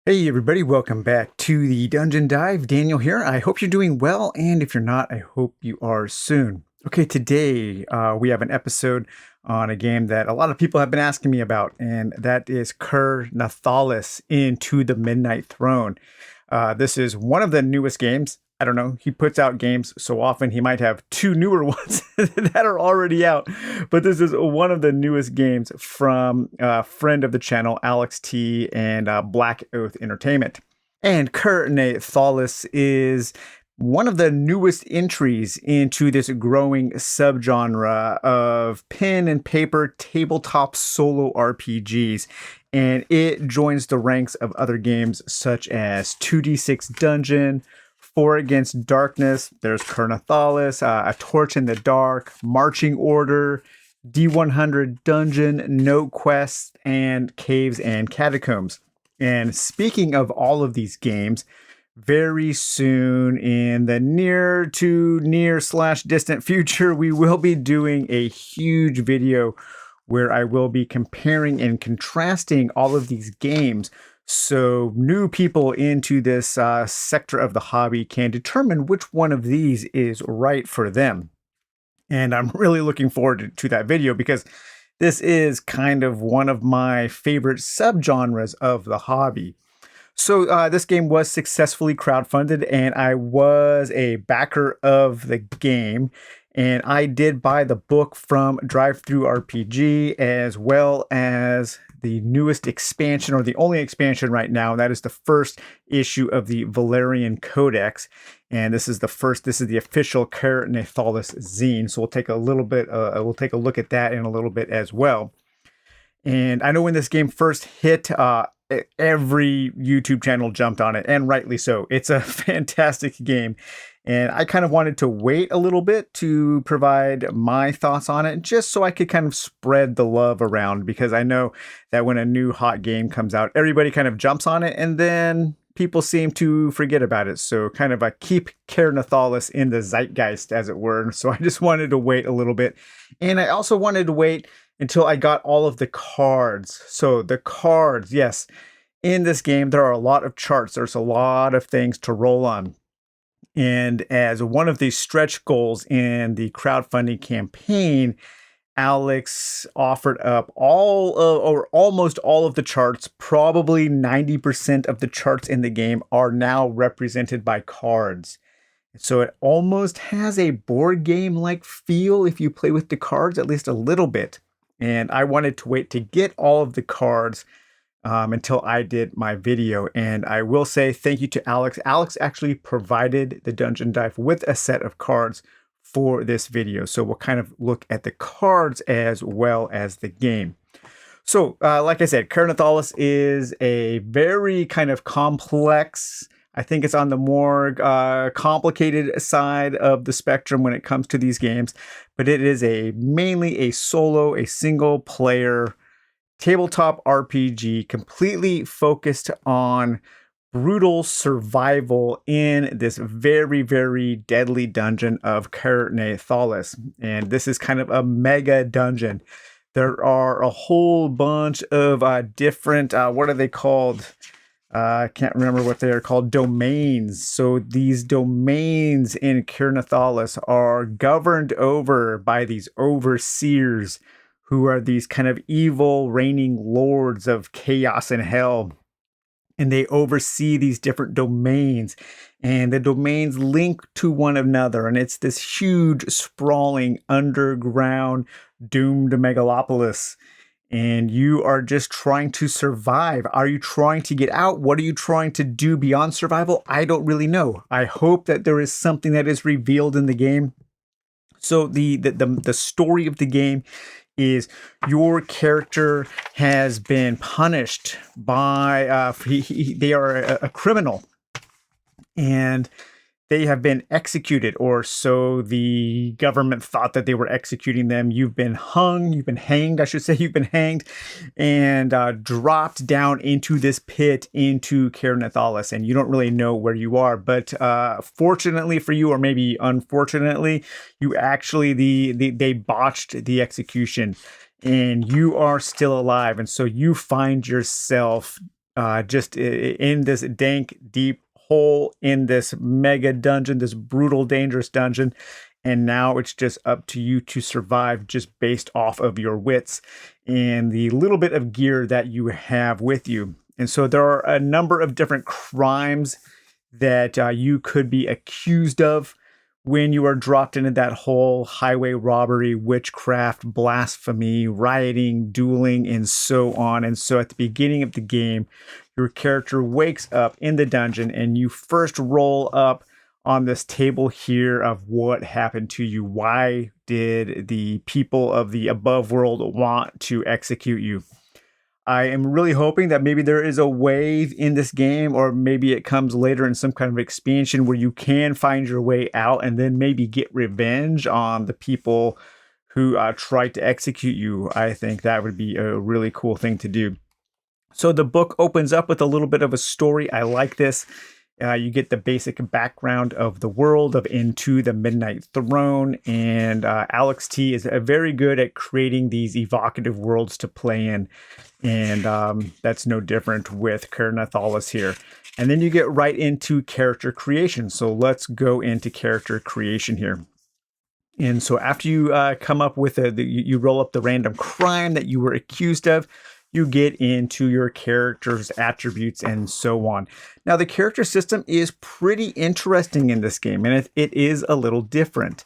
Hey everybody, welcome back to the Dungeon Dive. Daniel here. I hope you're doing well, and if you're not, I hope you are soon. Okay, today we have an episode on a game that a lot of people have been asking me about, and that is Ker Nethalas Into the Midnight Throne. This is one of the newest games. I don't know. He puts out games so often he might have two newer ones that are already out. But this is one of the newest games from a friend of the channel, Alex T, and Blackoath Entertainment. And Ker Nethalas is one of the newest entries into this growing subgenre of pen and paper tabletop solo RPGs. And it joins the ranks of other games such as 2D6 Dungeon, Four Against Darkness, there's Ker Nethalas, A Torch in the Dark, Marching Order, D100 Dungeon, Note Quest, and Caves and Catacombs. And speaking of all of these games, very soon in the near/distant future, we will be doing a huge video where I will be comparing and contrasting all of these games so new people into this sector of the hobby can determine which one of these is right for them. And I'm really looking forward to that video because this is kind of one of my favorite subgenres of the hobby. So this game was successfully crowdfunded, and I was a backer of the game. And I did buy the book from DriveThruRPG as well as the newest expansion, or the only expansion right now. That is the first issue of the Valerian Codex. And this is the official Ker Nethalas zine. So we'll take a look at that in a little bit as well. And I know when this game first hit, every YouTube channel jumped on it, and rightly so. It's a fantastic game. And I kind of wanted to wait a little bit to provide my thoughts on it, just so I could kind of spread the love around, because I know that when a new hot game comes out, everybody kind of jumps on it, and then people seem to forget about it. So kind of keep Ker Nethalas in the zeitgeist, as it were. So I just wanted to wait a little bit. And I also wanted to wait until I got all of the cards. So the cards, yes, in this game, there are a lot of charts. There's a lot of things to roll on. And as one of the stretch goals in the crowdfunding campaign, Alex offered up almost all of the charts. Probably 90% of the charts in the game are now represented by cards. So it almost has a board game-like feel if you play with the cards, at least a little bit. And I wanted to wait to get all of the cards until I did my video. And I will say thank you to Alex. Alex actually provided the Dungeon Dive with a set of cards for this video. So we'll kind of look at the cards as well as the game. So like I said, Ker Nethalas is a very kind of complex, I think it's on the more complicated side of the spectrum when it comes to these games, but it is mainly a single player tabletop RPG, completely focused on brutal survival in this very, very deadly dungeon of Ker Nethalas. And this is kind of a mega dungeon. There are a whole bunch of different, what are they called? I can't remember what they are called, domains. So these domains in Ker Nethalas are governed over by these overseers, who are these kind of evil reigning lords of chaos and hell. And they oversee these different domains, and the domains link to one another. And it's this huge, sprawling, underground, doomed megalopolis. And you are just trying to survive. Are you trying to get out? What are you trying to do beyond survival? I don't really know. I hope that there is something that is revealed in the game. So the story of the game is your character has been punished by they are a criminal, and they have been executed, or so the government thought that they were executing them. You've been hanged, I should say. You've been hanged and dropped down into this pit, into Ker Nethalas, and you don't really know where you are. But fortunately for you, or maybe unfortunately, you actually, they botched the execution, and you are still alive. And so you find yourself just in this dank, deep hole in this mega dungeon, this brutal, dangerous dungeon. And now it's just up to you to survive just based off of your wits and the little bit of gear that you have with you. And so there are a number of different crimes that you could be accused of when you are dropped into that hole: highway robbery, witchcraft, blasphemy, rioting, dueling, and so on. And so at the beginning of the game, your character wakes up in the dungeon and you first roll up on this table here of what happened to you. Why did the people of the above world want to execute you? I am really hoping that maybe there is a wave in this game, or maybe it comes later in some kind of expansion where you can find your way out and then maybe get revenge on the people who tried to execute you. I think that would be a really cool thing to do. So the book opens up with a little bit of a story. I like this. You get the basic background of the world of Into the Midnight Throne, and Alex T is very good at creating these evocative worlds to play in, and that's no different with Ker Nethalas here. And then you get right into character creation. So let's go into character creation here. And so after you come up with you roll up the random crime that you were accused of, you get into your character's attributes and so on. Now, the character system is pretty interesting in this game, and it is a little different.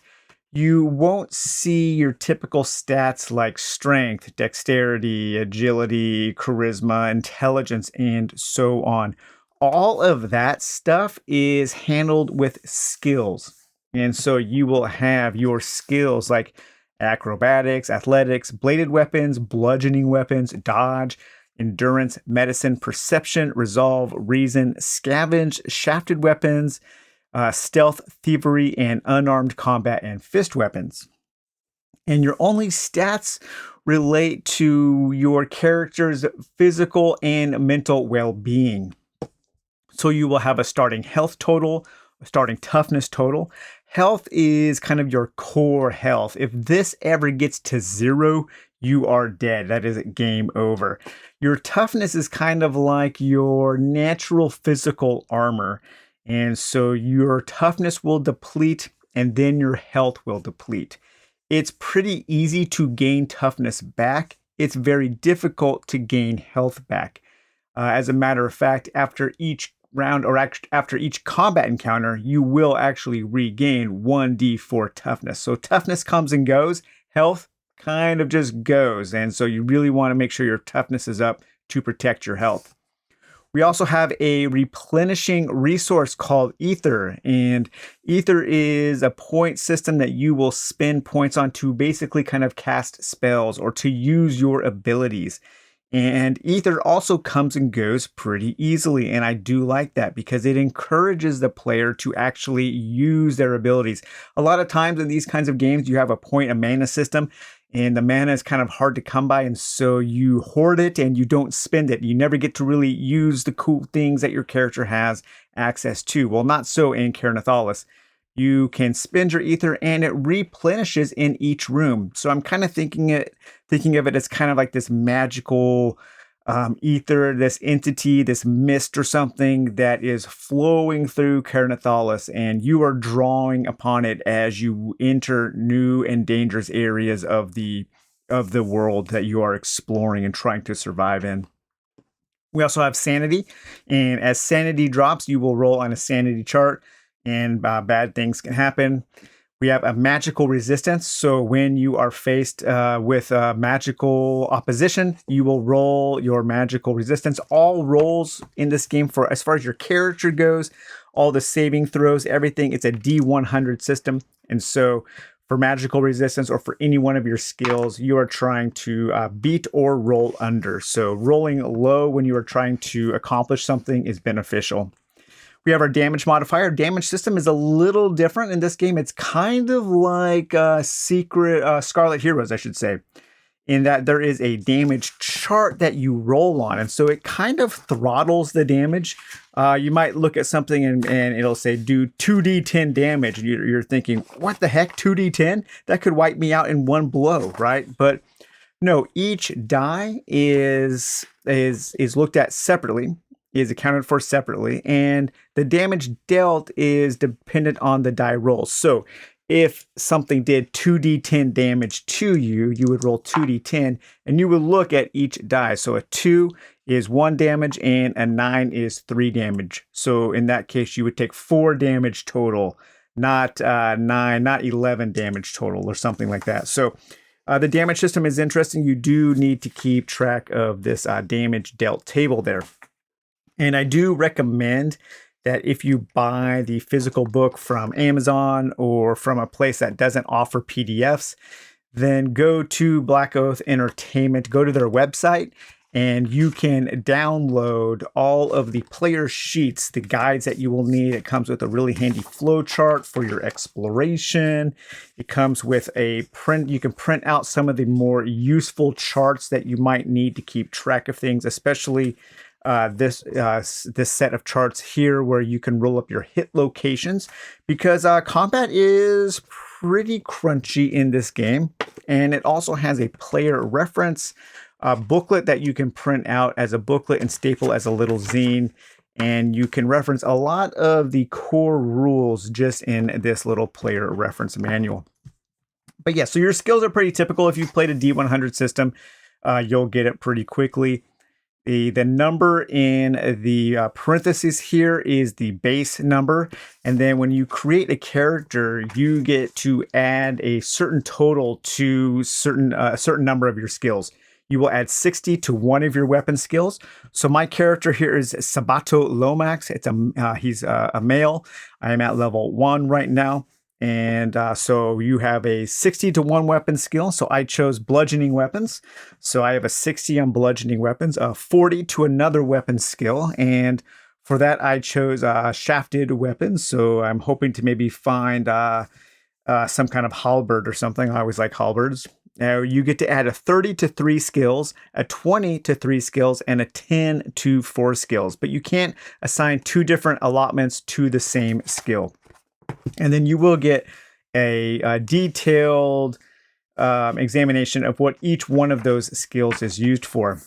You won't see your typical stats like strength, dexterity, agility, charisma, intelligence, and so on. All of that stuff is handled with skills. And so you will have your skills like acrobatics, athletics, bladed weapons, bludgeoning weapons, dodge, endurance, medicine, perception, resolve, reason, scavenge, shafted weapons, stealth, thievery, and unarmed combat and fist weapons. And your only stats relate to your character's physical and mental well-being. So you will have a starting health total, a starting toughness total. Health is kind of your core health. If this ever gets to 0, you are dead. That is game over. Your toughness is kind of like your natural physical armor. And so your toughness will deplete and then your health will deplete. It's pretty easy to gain toughness back. It's very difficult to gain health back. As a matter of fact, after each round or after each combat encounter, you will actually regain 1d4 toughness. So toughness comes and goes, health kind of just goes. And so you really want to make sure your toughness is up to protect your health. We also have a replenishing resource called Ether, and Ether is a point system that you will spend points on to basically kind of cast spells or to use your abilities. And Ether also comes and goes pretty easily, and I do like that because it encourages the player to actually use their abilities. A lot of times in these kinds of games, you have a point, a mana system, and the mana is kind of hard to come by, and so you hoard it and you don't spend it. You never get to really use the cool things that your character has access to. Well, not so in Ker Nethalas. You can spend your ether and it replenishes in each room. So I'm kind of thinking of it as kind of like this magical ether, this entity, this mist or something that is flowing through Ker Nethalas, and you are drawing upon it as you enter new and dangerous areas of the world that you are exploring and trying to survive in. We also have sanity, and as sanity drops, you will roll on a sanity chart, and bad things can happen. We have a magical resistance. So when you are faced with magical opposition, you will roll your magical resistance. All rolls in this game, for as far as your character goes, all the saving throws, everything, it's a D100 system. And so for magical resistance or for any one of your skills, you are trying to beat or roll under. So rolling low when you are trying to accomplish something is beneficial. We have our damage modifier. Damage system is a little different in this game. It's kind of like Secret Scarlet Heroes, I should say, in that there is a damage chart that you roll on. And so it kind of throttles the damage. You might look at something and it'll say do 2d10 damage. And you're thinking, what the heck, 2d10? That could wipe me out in one blow, right? But No, each die is looked at separately, is accounted for separately, and the damage dealt is dependent on the die roll. So if something did 2d10 damage to you, you would roll 2d10 and you would look at each die. So a 2 is 1 damage and a 9 is 3 damage. So in that case, you would take 4 damage total, not 9, not 11 damage total or something like that. So the damage system is interesting. You do need to keep track of this damage dealt table there. And I do recommend that if you buy the physical book from Amazon or from a place that doesn't offer PDFs, then go to Blackoath Entertainment, go to their website, and you can download all of the player sheets, the guides that you will need. It comes with a really handy flow chart for your exploration. It comes with a print. You can print out some of the more useful charts that you might need to keep track of things, especially this set of charts here where you can roll up your hit locations, because combat is pretty crunchy in this game. And it also has a player reference booklet that you can print out as a booklet and staple as a little zine. And you can reference a lot of the core rules just in this little player reference manual. But yeah, so your skills are pretty typical. If you've played a D100 system, you'll get it pretty quickly. The number in the parentheses here is the base number. And then when you create a character, you get to add a certain total to a certain number of your skills. You will add 60 to one of your weapon skills. So my character here is Sabato Lomax. He's a male. I am at level 1 right now. And so you have a 60 to 1 weapon skill. So I chose bludgeoning weapons. So I have a 60 on bludgeoning weapons, a 40 to another weapon skill. And for that, I chose shafted weapons. So I'm hoping to maybe find some kind of halberd or something. I always like halberds. Now you get to add a 30 to 3 skills, a 20 to 3 skills, and a 10 to 4 skills. But you can't assign 2 different allotments to the same skill. And then you will get a detailed examination of what each one of those skills is used for.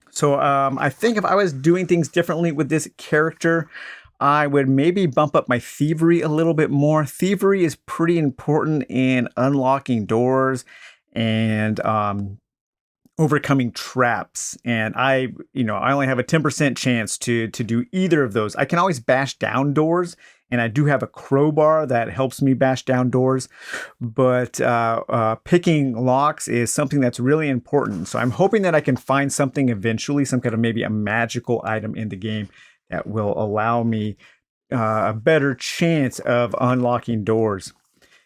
So I think if I was doing things differently with this character, I would maybe bump up my thievery a little bit more. Thievery is pretty important in unlocking doors and overcoming traps. And I only have a 10% chance to do either of those. I can always bash down doors, and I do have a crowbar that helps me bash down doors, but picking locks is something that's really important. So I'm hoping that I can find something eventually, some kind of maybe a magical item in the game that will allow me a better chance of unlocking doors.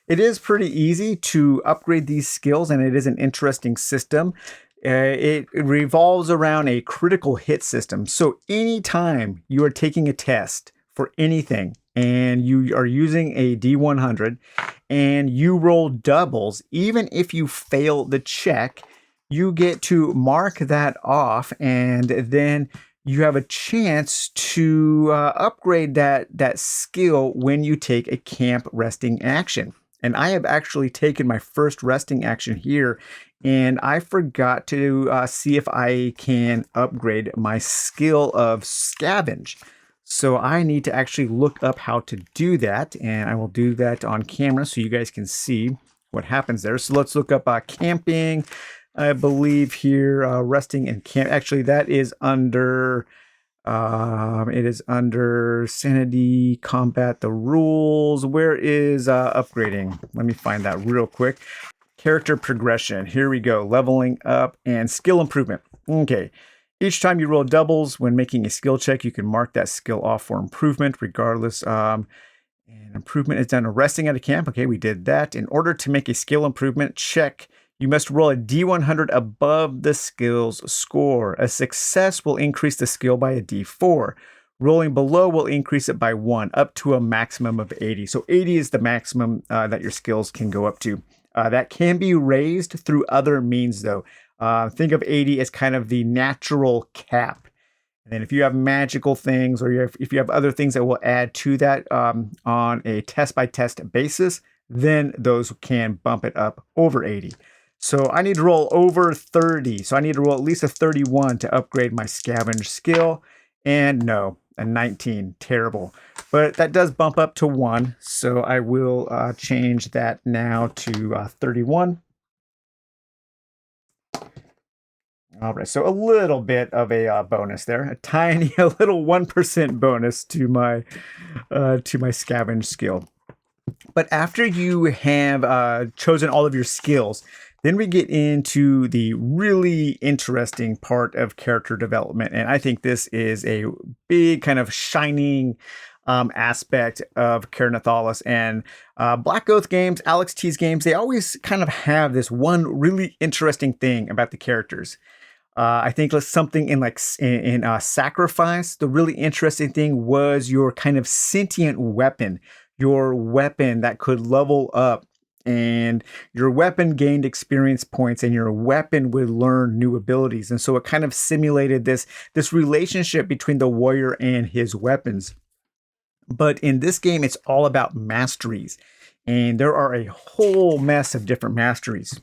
It is pretty easy to upgrade these skills, and it is an interesting system. It revolves around a critical hit system. So anytime you are taking a test for anything and you are using a D100 and you roll doubles, even if you fail the check, you get to mark that off, and then you have a chance to upgrade that skill when you take a camp resting action. And I have actually taken my first resting action here, and I forgot to see if I can upgrade my skill of scavenge. So I need to actually look up how to do that, and I will do that on camera so you guys can see what happens there. So let's look up camping. I believe here, resting and camp. Actually, that is under... it is under sanity, combat, the rules. Where is upgrading? Let me find that real quick. Character progression. Here we go. Leveling up and skill improvement. Okay. Each time you roll doubles when making a skill check, you can mark that skill off for improvement regardless. And improvement is done resting at a camp. Okay, we did that. In order to make a skill improvement check, you must roll a D100 above the skill's score. A success will increase the skill by a D4. Rolling below will increase it by 1, up to a maximum of 80. So 80 is the maximum that your skills can go up to. That can be raised through other means, though. Think of 80 as kind of the natural cap. And then if you have magical things, or if you have other things that will add to that on a test-by-test basis, then those can bump it up over 80. So I need to roll over 30. So I need to roll at least a 31 to upgrade my scavenge skill. And no, a 19. Terrible. But that does bump up to 1. So I will change that now to 31. All right, so a little bit of a bonus there, a little 1% bonus to my scavenge skill. But after you have chosen all of your skills, then we get into the really interesting part of character development. And I think this is a big kind of shining aspect of Ker Nethalas. And Blackoath games, Alex T's games, they always kind of have this one really interesting thing about the characters. I think something in Sacrifice, the really interesting thing was your kind of sentient weapon, your weapon that could level up, and your weapon gained experience points, and your weapon would learn new abilities. And so it kind of simulated this relationship between the warrior and his weapons. But in this game, it's all about masteries, and there are a whole mess of different masteries.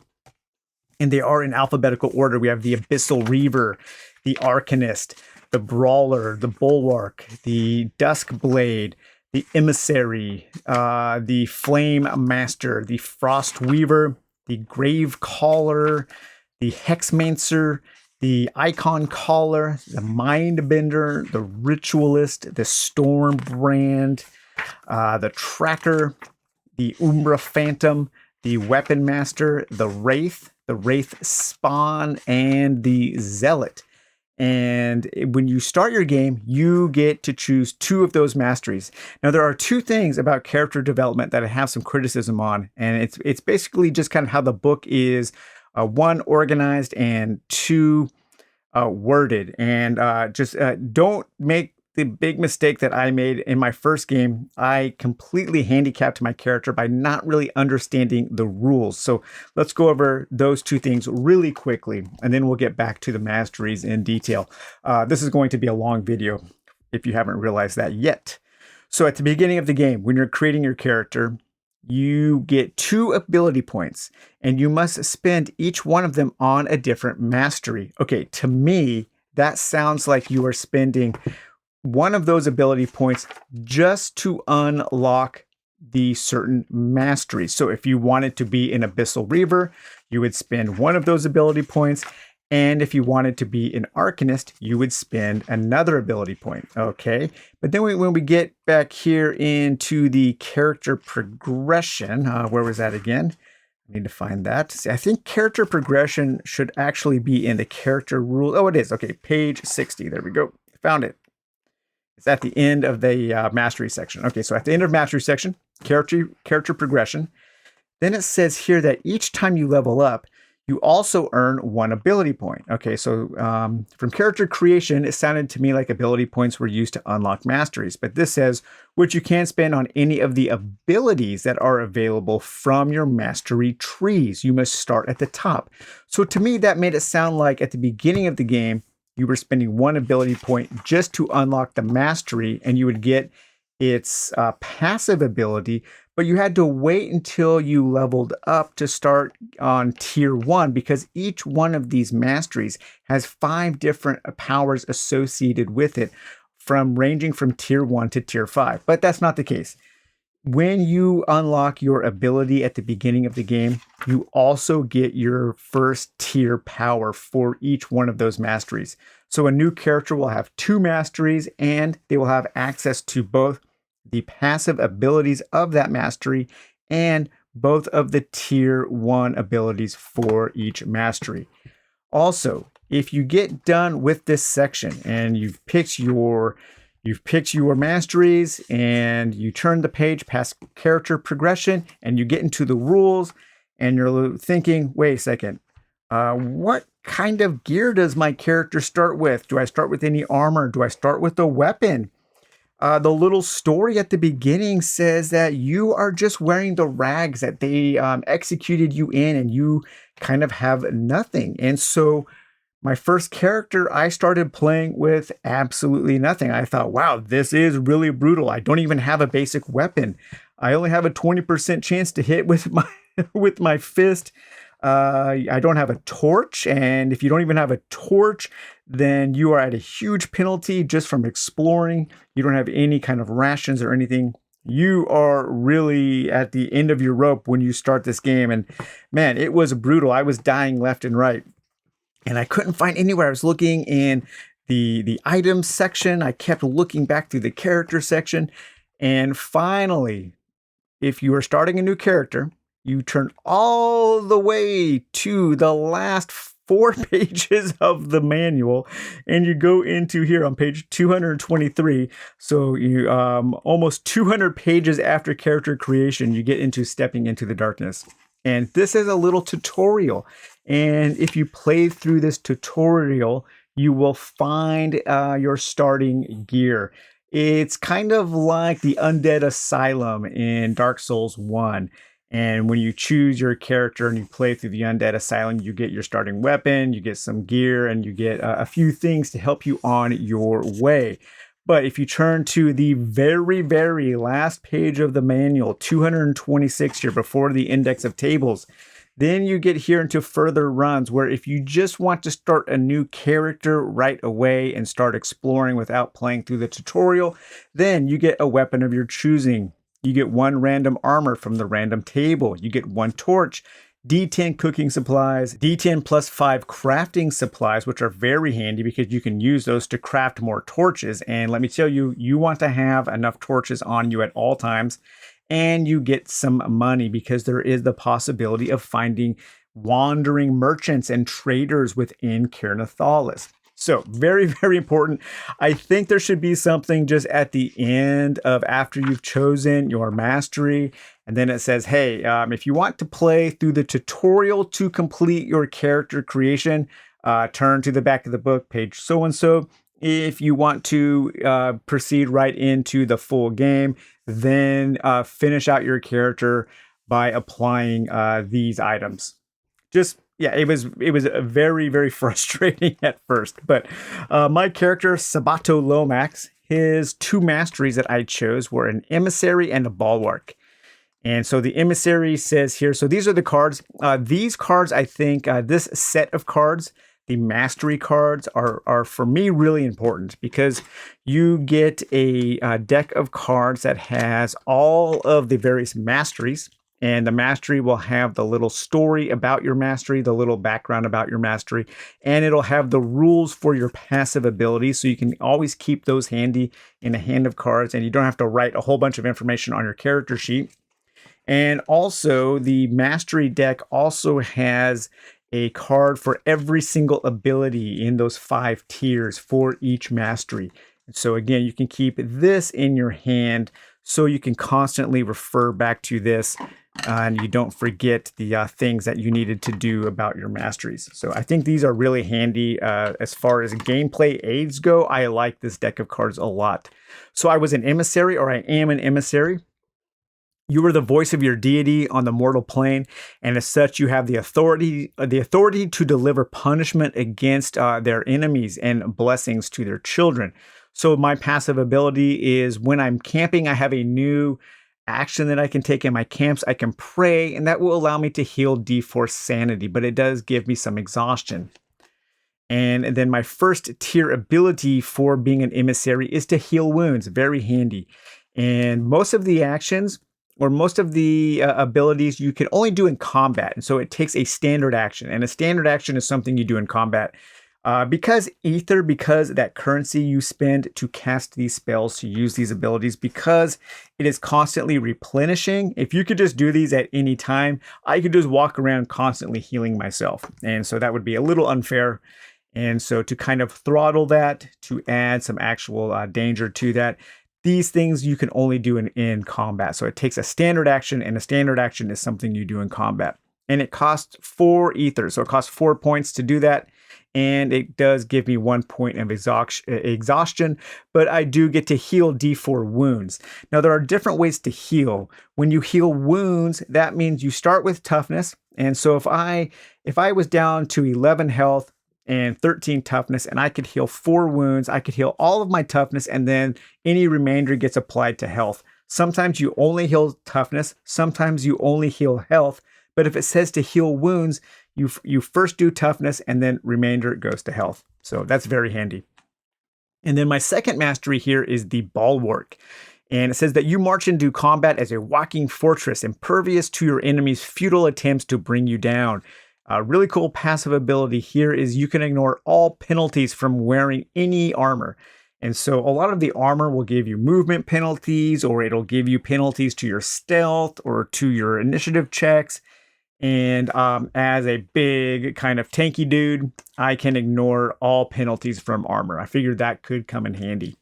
And they are in alphabetical order. We have the Abyssal Reaver, the Arcanist, the Brawler, the Bulwark, the Duskblade, the Emissary, the Flame Master, the Frost Weaver, the Grave Caller, the Hexmancer, the Icon Caller, the Mindbender, the Ritualist, the Stormbrand, the Tracker, the Umbra Phantom, the Weapon Master, the Wraith Spawn, and the Zealot. And when you start your game, you get to choose 2 of those masteries. Now, there are 2 things about character development that I have some criticism on, and it's basically just kind of how the book is 1, organized, and 2, worded. And don't make the big mistake that I made in my first game. I completely handicapped my character by not really understanding the rules. So let's go over those 2 things really quickly, and then we'll get back to the masteries in detail. This is going to be a long video if you haven't realized that yet. So at the beginning of the game, when you're creating your character, you get 2 ability points, and you must spend each one of them on a different mastery. Okay, to me, that sounds like you are spending one of those ability points just to unlock the certain masteries. So if you wanted to be an Abyssal Reaver, you would spend one of those ability points. And if you wanted to be an Arcanist, you would spend another ability point. Okay. But then when we get back here into the character progression, where was that again? I need to find that. See, I think character progression should actually be in the character rule. Oh, it is. Okay. Page 60. There we go. Found it. It's at the end of the mastery section. Okay, so at the end of mastery section, character progression. Then it says here that each time you level up, you also earn 1 ability point. Okay, so from character creation, it sounded to me like ability points were used to unlock masteries. But this says, which you can spend on any of the abilities that are available from your mastery trees. You must start at the top. So to me, that made it sound like at the beginning of the game, you were spending 1 ability point just to unlock the mastery, and you would get its passive ability, but you had to wait until you leveled up to start on tier 1, because each one of these masteries has 5 different powers associated with it, ranging from tier 1 to tier 5. But that's not the case. When you unlock your ability at the beginning of the game, you also get your first tier power for each one of those masteries. So a new character will have 2 masteries, and they will have access to both the passive abilities of that mastery and both of the tier 1 abilities for each mastery. Also, if you get done with this section and you've picked your masteries, and you turn the page past character progression, and you get into the rules, and you're thinking, wait a second, what kind of gear does my character start with? Do I start with any armor? Do I start with a weapon? The little story at the beginning says that you are just wearing the rags that they executed you in, and you kind of have nothing. And so my first character, I started playing with absolutely nothing. I thought, wow, this is really brutal. I don't even have a basic weapon. I only have a 20% chance to hit with my with my fist. I don't have a torch, and if you don't even have a torch, then you are at a huge penalty just from exploring. You don't have any kind of rations or anything. You are really at the end of your rope when you start this game. And man, it was brutal. I was dying left and right, and I couldn't find anywhere. I was looking in the items section. I kept looking back through the character section. And finally, if you are starting a new character, you turn all the way to the last 4 pages of the manual, and you go into here on page 223. So you almost 200 pages after character creation, you get into stepping into the darkness. And this is a little tutorial. And if you play through this tutorial, you will find your starting gear. It's kind of like the Undead Asylum in Dark Souls 1. And when you choose your character and you play through the Undead Asylum, you get your starting weapon, you get some gear, and you get a few things to help you on your way. But if you turn to the very, very last page of the manual, 226 here before the index of tables, then you get here into further runs where if you just want to start a new character right away and start exploring without playing through the tutorial, then you get a weapon of your choosing. You get 1 random armor from the random table. You get 1 torch, D10 cooking supplies, D10 plus 5 crafting supplies, which are very handy because you can use those to craft more torches. And let me tell you, you want to have enough torches on you at all times. And you get some money because there is the possibility of finding wandering merchants and traders within Ker Nethalas. So very, very important. I think there should be something just at the end of after you've chosen your mastery. And then it says, hey, if you want to play through the tutorial to complete your character creation, turn to the back of the book, page so-and-so. If you want to proceed right into the full game, then finish out your character by applying these items. Yeah, it was very, very frustrating at first. But my character, Sabato Lomax, his 2 masteries that I chose were an emissary and a bulwark. And so the emissary says here, so these are the cards. These cards, I think, this set of cards, the mastery cards, are for me really important because you get a deck of cards that has all of the various masteries. And the mastery will have the little story about your mastery, the little background about your mastery, and it'll have the rules for your passive abilities. So you can always keep those handy in a hand of cards, and you don't have to write a whole bunch of information on your character sheet. And also, the mastery deck also has a card for every single ability in those 5 tiers for each mastery. So again, you can keep this in your hand so you can constantly refer back to this and you don't forget the things that you needed to do about your masteries. So I think these are really handy. As far as gameplay aids go, I like this deck of cards a lot. So I was an emissary, or I am an emissary. You are the voice of your deity on the mortal plane, and as such, you have the authority to deliver punishment against their enemies and blessings to their children. So my passive ability is when I'm camping, I have a new action that I can take in my camps. I can pray, and that will allow me to heal D4 sanity, but it does give me some exhaustion. And then my first tier ability for being an emissary is to heal wounds. Very handy. And most of the actions or most of the abilities you can only do in combat. And so it takes a standard action. And a standard action is something you do in combat. Because that currency you spend to cast these spells, to use these abilities, because it is constantly replenishing. If you could just do these at any time, I could just walk around constantly healing myself. And so that would be a little unfair. And so to kind of throttle that, to add some actual danger to that, these things you can only do in combat. So it takes a standard action, and a standard action is something you do in combat. And it costs 4 ethers. So it costs 4 points to do that. And it does give me 1 point of exhaustion, but I do get to heal D4 wounds. Now, there are different ways to heal. When you heal wounds, that means you start with toughness. And so if I was down to 11 health and 13 toughness, and I could heal 4 wounds, I could heal all of my toughness, and then any remainder gets applied to health. Sometimes you only heal toughness. Sometimes you only heal health. But if it says to heal wounds, you first do toughness and then remainder goes to health. So that's very handy. And then my second mastery here is the Bulwark. And it says that you march into combat as a walking fortress, impervious to your enemy's futile attempts to bring you down. A really cool passive ability here is you can ignore all penalties from wearing any armor. And so a lot of the armor will give you movement penalties, or it'll give you penalties to your stealth or to your initiative checks. And as a big kind of tanky dude, I can ignore all penalties from armor. I figured that could come in handy.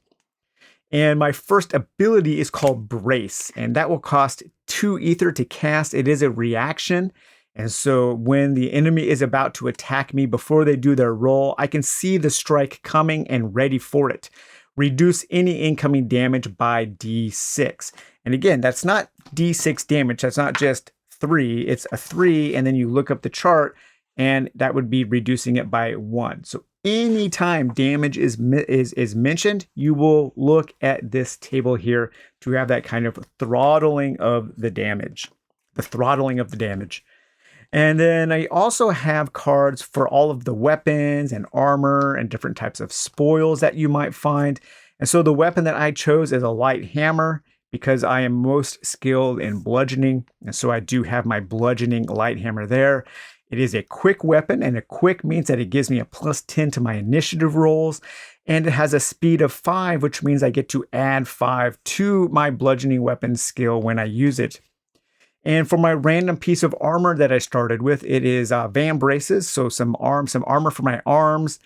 And my first ability is called Brace, and that will cost 2 ether to cast. It is a reaction. And so when the enemy is about to attack me before they do their roll, I can see the strike coming and ready for it. Reduce any incoming damage by D6. And again, that's not D6 damage. That's not just 3. It's a 3, and then you look up the chart, and that would be reducing it by 1. So anytime damage is mentioned, you will look at this table here to have that kind of throttling of the damage. The throttling of the damage. And then I also have cards for all of the weapons and armor and different types of spoils that you might find. And so the weapon that I chose is a light hammer because I am most skilled in bludgeoning. And so I do have my bludgeoning light hammer there. It is a quick weapon, and a quick means that it gives me a +10 to my initiative rolls. And it has a speed of 5, which means I get to add 5 to my bludgeoning weapon skill when I use it. And for my random piece of armor that I started with, it is Van Braces, so some armor for my arms.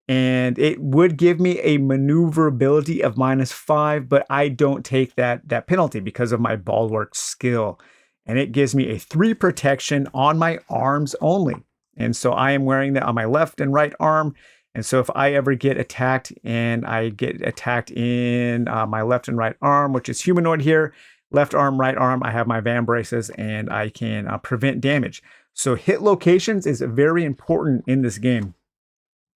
And it would give me a maneuverability of -5, but I don't take that penalty because of my Bulwark skill. And it gives me a 3 protection on my arms only. And so I am wearing that on my left and right arm. And so if I ever get attacked and I get attacked in my left and right arm, which is humanoid here, left arm, right arm, I have my Van Braces and I can prevent damage. So hit locations is very important in this game.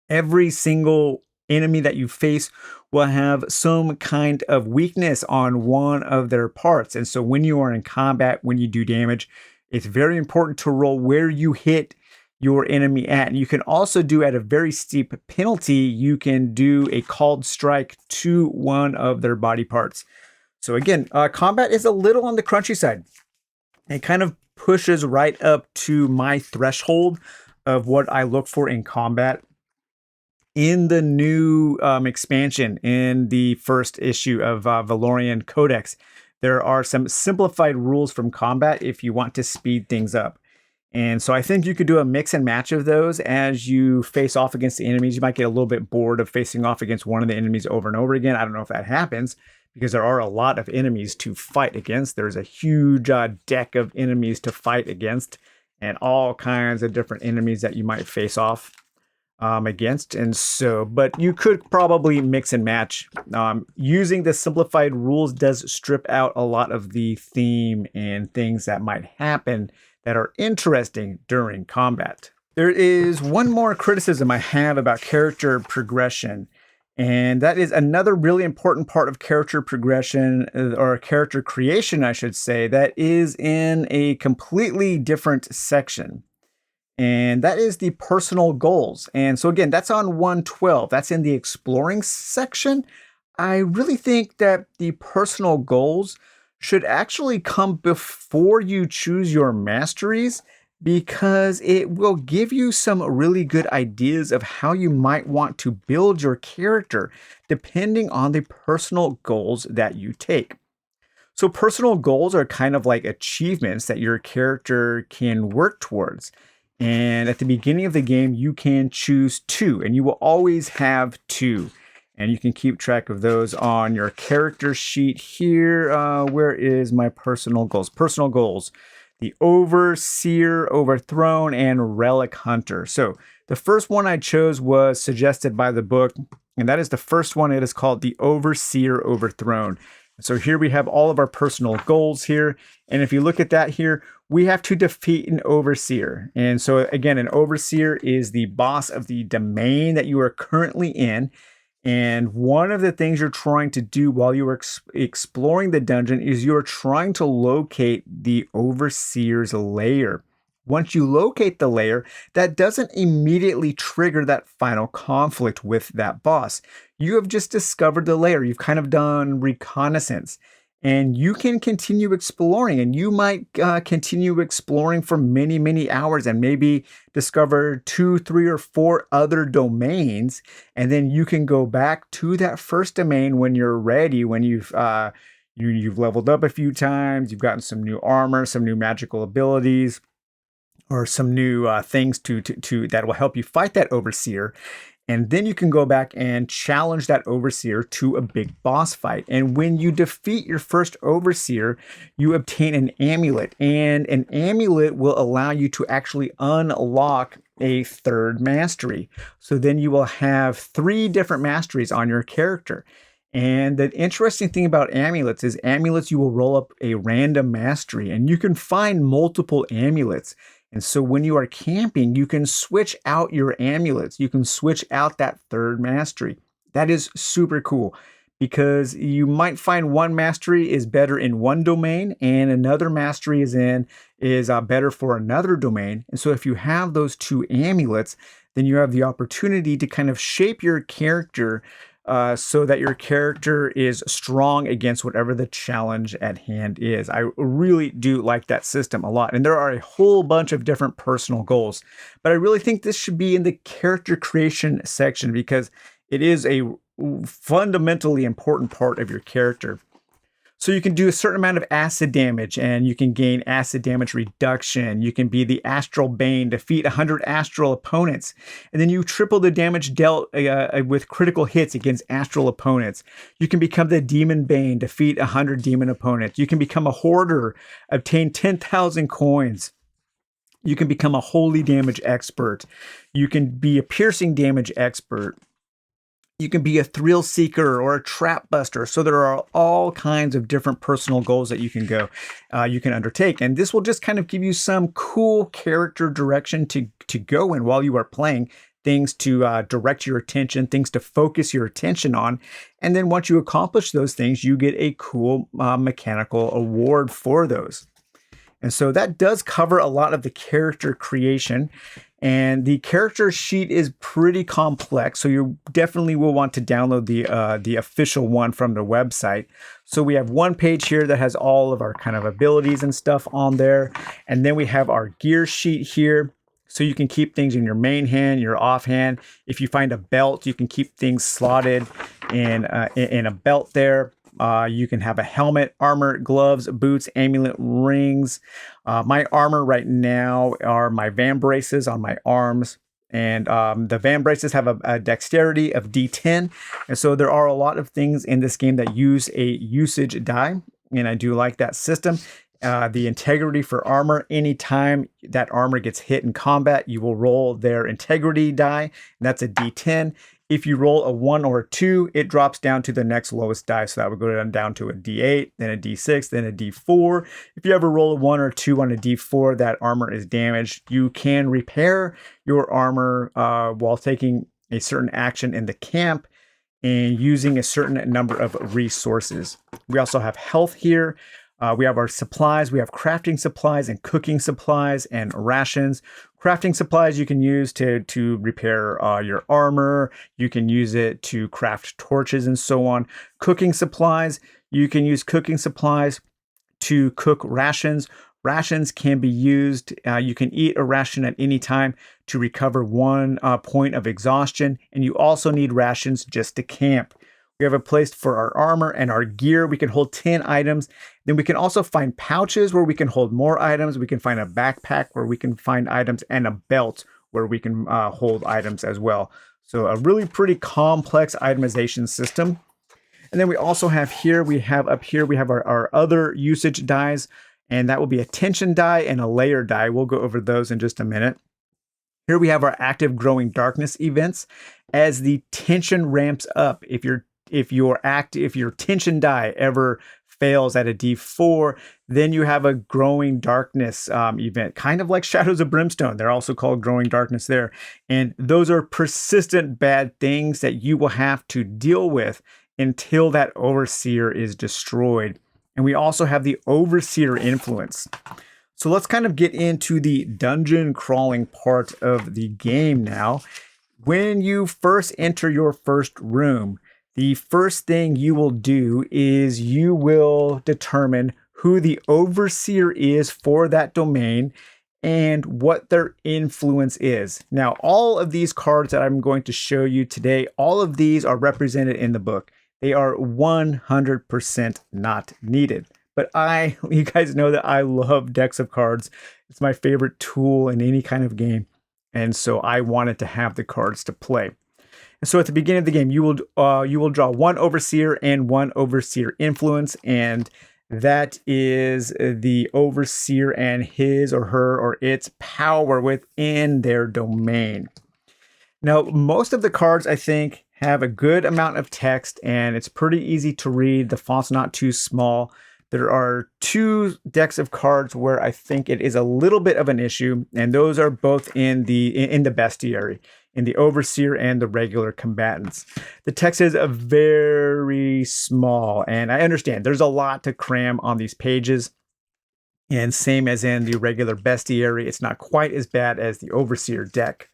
Every single enemy that you face will have some kind of weakness on one of their parts. And so when you are in combat, when you do damage, it's very important to roll where you hit your enemy at. And you can also do at a very steep penalty, you can do a called strike to one of their body parts. So again, combat is a little on the crunchy side. It kind of pushes right up to my threshold of what I look for in combat. In the new expansion, in the first issue of Valorian Codex, there are some simplified rules from combat if you want to speed things up. And so I think you could do a mix and match of those as you face off against the enemies. You might get a little bit bored of facing off against one of the enemies over and over again. I don't know if that happens because there are a lot of enemies to fight against. There's a huge deck of enemies to fight against and all kinds of different enemies that you might face off against. And so, but you could probably mix and match. Using the simplified rules does strip out a lot of the theme and things that might happen that are interesting during combat. There is one more criticism I have about character progression, and that is another really important part of character progression, or character creation, I should say, that is in a completely different section. And that is the personal goals. And so again, that's on 112. That's in the exploring section. I really think that the personal goals should actually come before you choose your masteries, because it will give you some really good ideas of how you might want to build your character depending on the personal goals that you take. So personal goals are kind of like achievements that your character can work towards. And at the beginning of the game, you can choose 2, and you will always have 2. And you can keep track of those on your character sheet here. Where is my personal goals? Personal goals. The Overseer, Overthrown, and Relic Hunter. So the first one I chose was suggested by the book, and that is the first one. It is called the Overseer, Overthrown. So here we have all of our personal goals here. And if you look at that here, we have to defeat an Overseer. And so again, an Overseer is the boss of the domain that you are currently in. And one of the things you're trying to do while you are exploring the dungeon is you're trying to locate the Overseer's lair. Once you locate the lair, that doesn't immediately trigger that final conflict with that boss. You have just discovered the lair. You've kind of done reconnaissance. And you can continue exploring, and you might continue exploring for many, many hours and maybe discover 2, 3, or 4 other domains. And then you can go back to that first domain when you're ready, when you've leveled up a few times, you've gotten some new armor, some new magical abilities, or some new things to that will help you fight that overseer. And then you can go back and challenge that overseer to a big boss fight. And when you defeat your first overseer, you obtain an amulet. And an amulet will allow you to actually unlock a third mastery. So then you will have 3 different masteries on your character. And the interesting thing about amulets is amulets, you will roll up a random mastery, and you can find multiple amulets. And so when you are camping, you can switch out your amulets. You can switch out that third mastery. That is super cool because you might find one mastery is better in one domain and another mastery is better for another domain. And so if you have those 2 amulets, then you have the opportunity to kind of shape your character so that your character is strong against whatever the challenge at hand is. I really do like that system a lot. And there are a whole bunch of different personal goals. But I really think this should be in the character creation section because it is a fundamentally important part of your character. So you can do a certain amount of acid damage and you can gain acid damage reduction. You can be the Astral Bane, defeat 100 astral opponents. And then you triple the damage dealt with critical hits against astral opponents. You can become the Demon Bane, defeat 100 demon opponents. You can become a Hoarder, obtain 10,000 coins. You can become a Holy Damage expert. You can be a Piercing Damage expert. You can be a Thrill Seeker or a Trap Buster. So there are all kinds of different personal goals that you can undertake. And this will just kind of give you some cool character direction to go in while you are playing, things to direct your attention, things to focus your attention on. And then once you accomplish those things, you get a cool mechanical award for those. And so that does cover a lot of the character creation. And the character sheet is pretty complex, so you definitely will want to download the official one from the website. So we have one page here that has all of our kind of abilities and stuff on there. And then we have our gear sheet here. So you can keep things in your main hand, your offhand. If you find a belt, you can keep things slotted in a belt there. You can have a helmet, armor, gloves, boots, amulet, rings. My armor right now are my van braces on my arms. And the van braces have a dexterity of D10. And so there are a lot of things in this game that use a usage die. And I do like that system. The integrity for armor, anytime that armor gets hit in combat, you will roll their integrity die. And that's a D10. If you roll a 1 or a 2, it drops down to the next lowest die. So that would go down to a D8, then a D6, then a D4. If you ever roll a 1 or 2 on a D4, that armor is damaged. You can repair your armor while taking a certain action in the camp and using a certain number of resources. We also have health here. We have our supplies. We have crafting supplies and cooking supplies and rations. Crafting supplies you can use to repair your armor. You can use it to craft torches and so on. Cooking supplies, you can use cooking supplies to cook rations. Rations can be used. You can eat a ration at any time to recover 1 point of exhaustion. And you also need rations just to camp. We have a place for our armor and our gear. We can hold 10 items. Then we can also find pouches where we can hold more items. We can find a backpack where we can find items and a belt where we can hold items as well. So a really pretty complex itemization system. And then we also have here, we have our other usage dies, and that will be a tension die and a layer die. We'll go over those in just a minute. Here we have our active growing darkness events. As the tension ramps up, if your tension die ever fails at a D4, then you have a growing darkness event, kind of like Shadows of Brimstone. They're also called growing darkness there. And those are persistent bad things that you will have to deal with until that overseer is destroyed. And we also have the overseer influence. So let's kind of get into the dungeon crawling part of the game now. When you first enter your first room, the first thing you will do is you will determine who the overseer is for that domain and what their influence is. Now, all of these cards that I'm going to show you today, all of these are represented in the book. They are 100% not needed. But you guys know that I love decks of cards. It's my favorite tool in any kind of game. And so I wanted to have the cards to play. And so at the beginning of the game, you will draw one overseer and one overseer influence, and that is the overseer and his or her or its power within their domain. Now, most of the cards, I think, have a good amount of text, and it's pretty easy to read. The font's not too small. There are two decks of cards where I think it is a little bit of an issue, and those are both in the bestiary, in the overseer and the regular combatants. The text is very small, and I understand there's a lot to cram on these pages. And same as in the regular bestiary, it's not quite as bad as the overseer deck.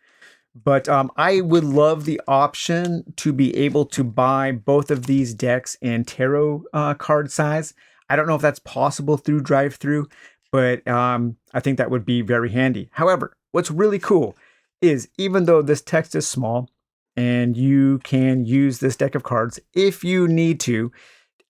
But I would love the option to be able to buy both of these decks in tarot card size. I don't know if that's possible through DriveThru, but I think that would be very handy. However, what's really cool is even though this text is small and you can use this deck of cards if you need to,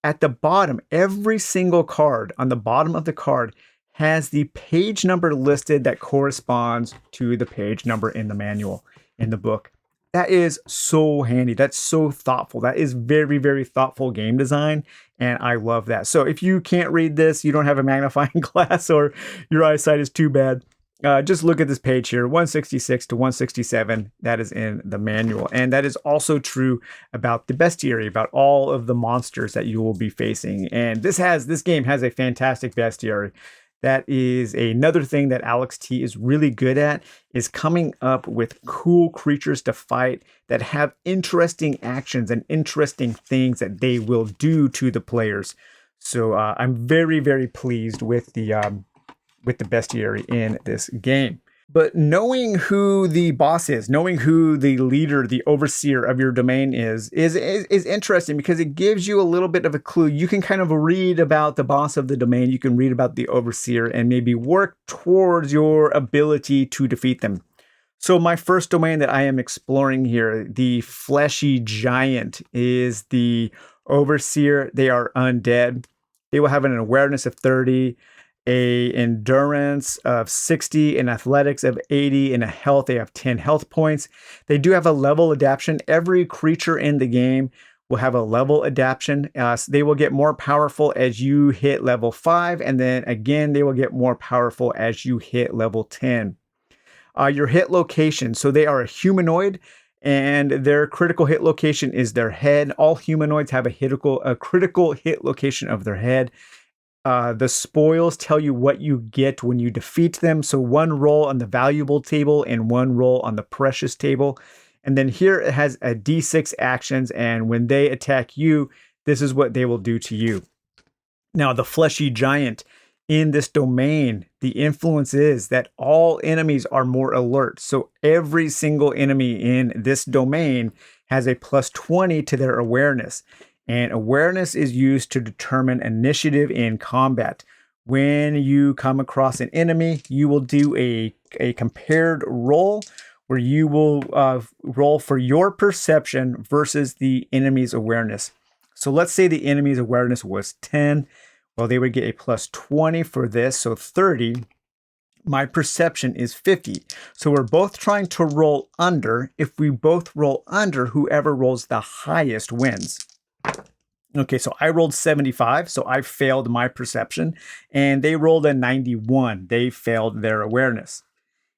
at the bottom, every single card on the bottom of the card has the page number listed that corresponds to the page number in the manual, in the book. That is so handy. That's so thoughtful. That is very, very thoughtful game design, and I love that. So if you can't read this, you don't have a magnifying glass, or your eyesight is too bad, just look at this page here, 166 to 167. That is in the manual, and that is also true about the bestiary, about all of the monsters that you will be facing. And this game has a fantastic bestiary. That is another thing that Alex T is really good at, is coming up with cool creatures to fight that have interesting actions and interesting things that they will do to the players. So I'm very, very pleased with the bestiary in this game. But knowing who the boss is, knowing who the leader, the overseer of your domain is interesting, because it gives you a little bit of a clue. You can kind of read about the boss of the domain. You can read about the overseer and maybe work towards your ability to defeat them. So my first domain that I am exploring here, the fleshy giant, is the overseer. They are undead. They will have an awareness of 30, a endurance of 60, an athletics of 80, and a health. They have 10 health points. They do have a level adaptation. Every creature in the game will have a level adaptation. So they will get more powerful as you hit level 5, and then again, they will get more powerful as you hit level 10. Your hit location. So they are a humanoid, and their critical hit location is their head. All humanoids have a critical hit location of their head. The spoils tell you what you get when you defeat them. So one roll on the valuable table and one roll on the precious table. And then here it has a D6 actions. And when they attack you, this is what they will do to you. Now, the fleshy giant in this domain, the influence is that all enemies are more alert. So every single enemy in this domain has a plus 20 to their awareness. And awareness is used to determine initiative in combat. When you come across an enemy, you will do a compared roll where you will roll for your perception versus the enemy's awareness. So let's say the enemy's awareness was 10. Well, they would get a plus 20 for this, so 30. My perception is 50. So we're both trying to roll under. If we both roll under, whoever rolls the highest wins. Okay, so I rolled 75, so I failed my perception, and they rolled a 91. They failed their awareness.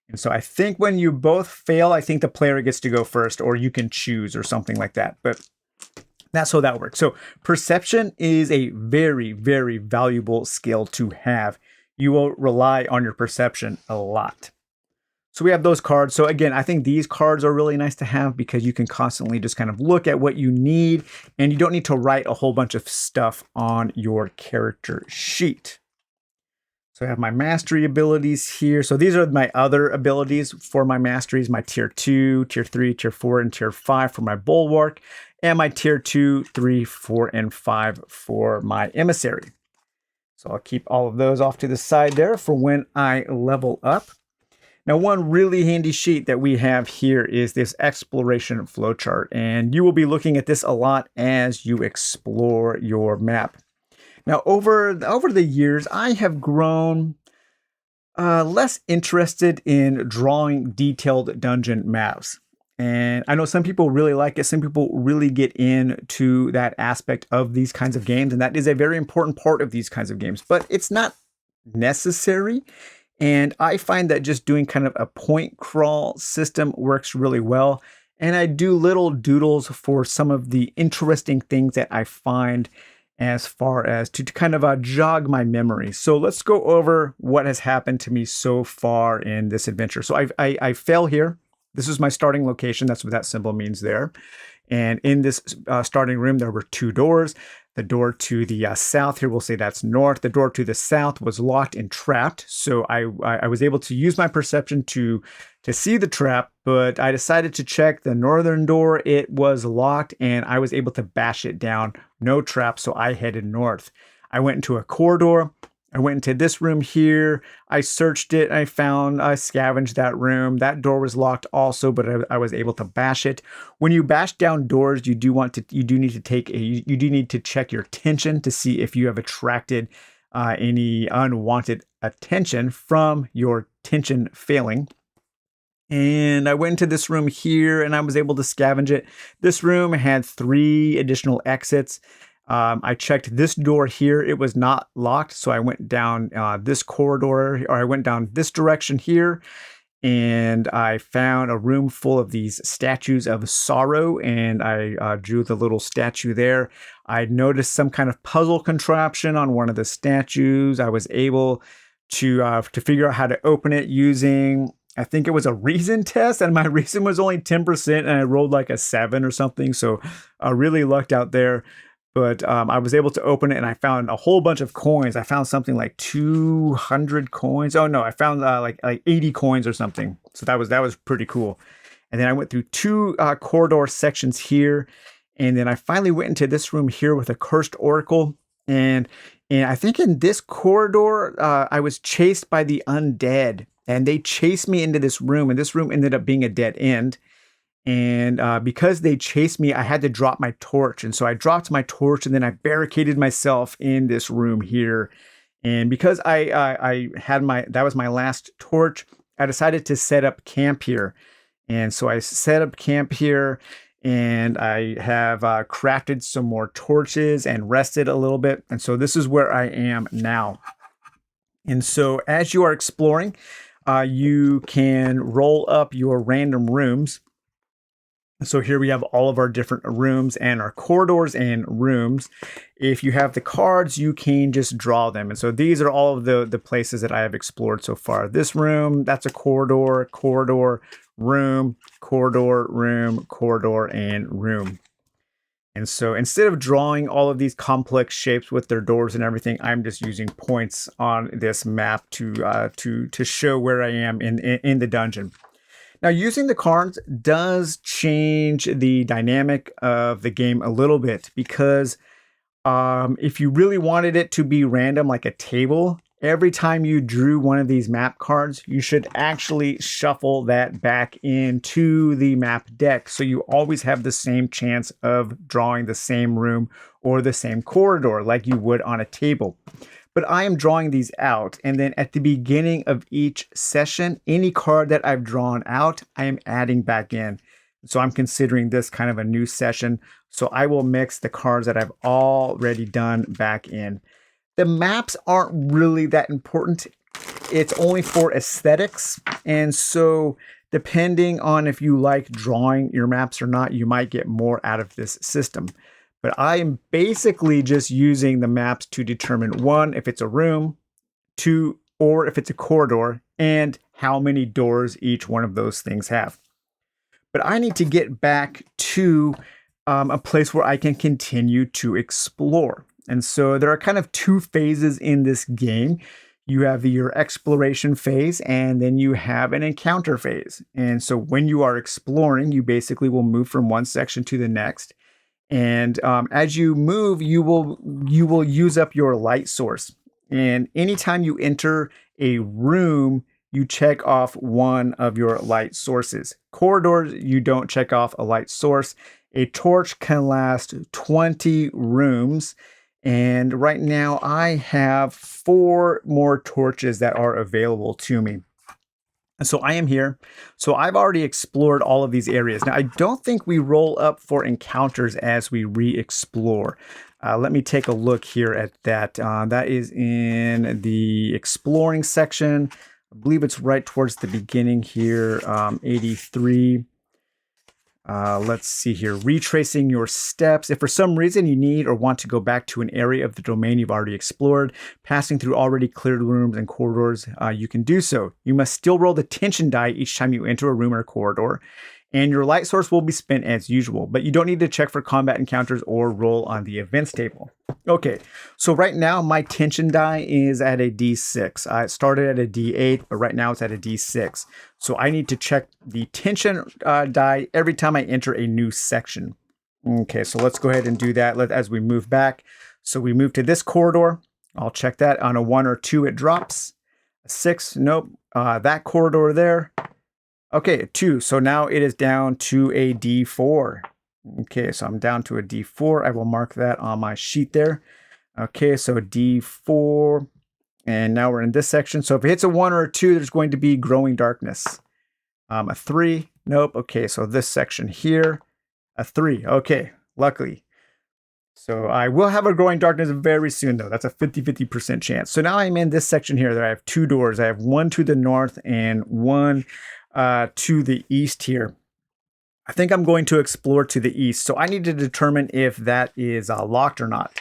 And so I think when you both fail, I think the player gets to go first, or you can choose or something like that. But that's how that works. So perception is a very, very valuable skill to have. You will rely on your perception a lot. So we have those cards. So again, I think these cards are really nice to have because you can constantly just kind of look at what you need, and you don't need to write a whole bunch of stuff on your character sheet. So I have my mastery abilities here. So these are my other abilities for my masteries, my tier 2, tier 3, tier 4, and tier 5 for my bulwark, and my tier 2, 3, 4, and 5 for my emissary. So I'll keep all of those off to the side there for when I level up. Now, one really handy sheet that we have here is this exploration flowchart, and you will be looking at this a lot as you explore your map. Now, over the years, I have grown less interested in drawing detailed dungeon maps. And I know some people really like it. Some people really get into that aspect of these kinds of games. And that is a very important part of these kinds of games. But it's not necessary. And I find that just doing kind of a point crawl system works really well. And I do little doodles for some of the interesting things that I find as far as to kind of jog my memory. So let's go over what has happened to me so far in this adventure. So I fell here. This is my starting location. That's what that symbol means there. And in this starting room, there were 2 doors. The door to the south here, we'll say that's north. The door to the south was locked and trapped. So I was able to use my perception to see the trap, but I decided to check the northern door. It was locked and I was able to bash it down. No trap, so I headed north. I went into a corridor. I went into this room here. I searched it. I scavenged that room. That door was locked also, but I was able to bash it. When you bash down doors, you do need to check your tension to see if you have attracted any unwanted attention from your tension failing. And I went into this room here and I was able to scavenge it. This room had 3 additional exits. I checked this door here. It was not locked. So I went down this corridor, or I went down this direction here, and I found a room full of these statues of sorrow, and I drew the little statue there. I noticed some kind of puzzle contraption on one of the statues. I was able to figure out how to open it using, I think it was a reason test, and my reason was only 10%, and I rolled like a 7 or something. So I really lucked out there. But I was able to open it and I found a whole bunch of coins. I found something like 200 coins. Oh no, I found like 80 coins or something. So that was pretty cool. And then I went through 2 corridor sections here. And then I finally went into this room here with a cursed oracle. And I think in this corridor, I was chased by the undead. And they chased me into this room. And this room ended up being a dead end. And because they chased me, I had to drop my torch. And so I dropped my torch and then I barricaded myself in this room here. And because I had that was my last torch, I decided to set up camp here. And so I set up camp here and I have crafted some more torches and rested a little bit. And so this is where I am now. And so as you are exploring, you can roll up your random rooms. So here we have all of our different rooms and our corridors and rooms. If you have the cards, you can just draw them. And so these are all of the places that I have explored so far. This room, that's a corridor, room, corridor, and room. And so instead of drawing all of these complex shapes with their doors and everything, I'm just using points on this map to show where I am in the dungeon. Now, using the cards does change the dynamic of the game a little bit because if you really wanted it to be random like a table, every time you drew one of these map cards, you should actually shuffle that back into the map deck. So you always have the same chance of drawing the same room or the same corridor like you would on a table. But I am drawing these out, and then at the beginning of each session, any card that I've drawn out, I am adding back in. So I'm considering this kind of a new session. So I will mix the cards that I've already done back in. The maps aren't really that important. It's only for aesthetics. And so depending on if you like drawing your maps or not, you might get more out of this system. But I am basically just using the maps to determine 1, if it's a room, 2, or if it's a corridor, and how many doors each one of those things have. But I need to get back to a place where I can continue to explore. And so there are kind of 2 phases in this game. You have your exploration phase, and then you have an encounter phase. And so when you are exploring, you basically will move from one section to the next. And as you move, you will use up your light source. And anytime you enter a room, you check off one of your light sources. Corridors, you don't check off a light source. A torch can last 20 rooms. And right now I have 4 more torches that are available to me. And so I am here. So I've already explored all of these areas. Now, I don't think we roll up for encounters as we re-explore. Let me take a look here at that. That is in the exploring section. I believe it's right towards the beginning here, 83. Let's see here. Retracing your steps. If for some reason you need or want to go back to an area of the domain you've already explored, passing through already cleared rooms and corridors, you can do so. You must still roll the tension die each time you enter a room or corridor, and your light source will be spent as usual, but you don't need to check for combat encounters or roll on the events table. Okay, so right now my tension die is at a D6. I started at a D8, but right now it's at a D6. So I need to check the tension die every time I enter a new section. Okay, so let's go ahead and do that as we move back. So we move to this corridor. I'll check that. On a 1 or 2, it drops. A 6, nope. That corridor there. Okay, 2. So now it is down to a D4. Okay, so I'm down to a D4. I will mark that on my sheet there. Okay, so D4. And now we're in this section. So if it hits a 1 or a 2, there's going to be growing darkness. A 3. Nope. Okay, so this section here. A 3. Okay, luckily. So I will have a growing darkness very soon, though. That's a 50-50% chance. So now I'm in this section here. There I have 2 doors. I have one to the north and one to the east here. I think I'm going to explore to the east. So I need to determine if that is locked or not.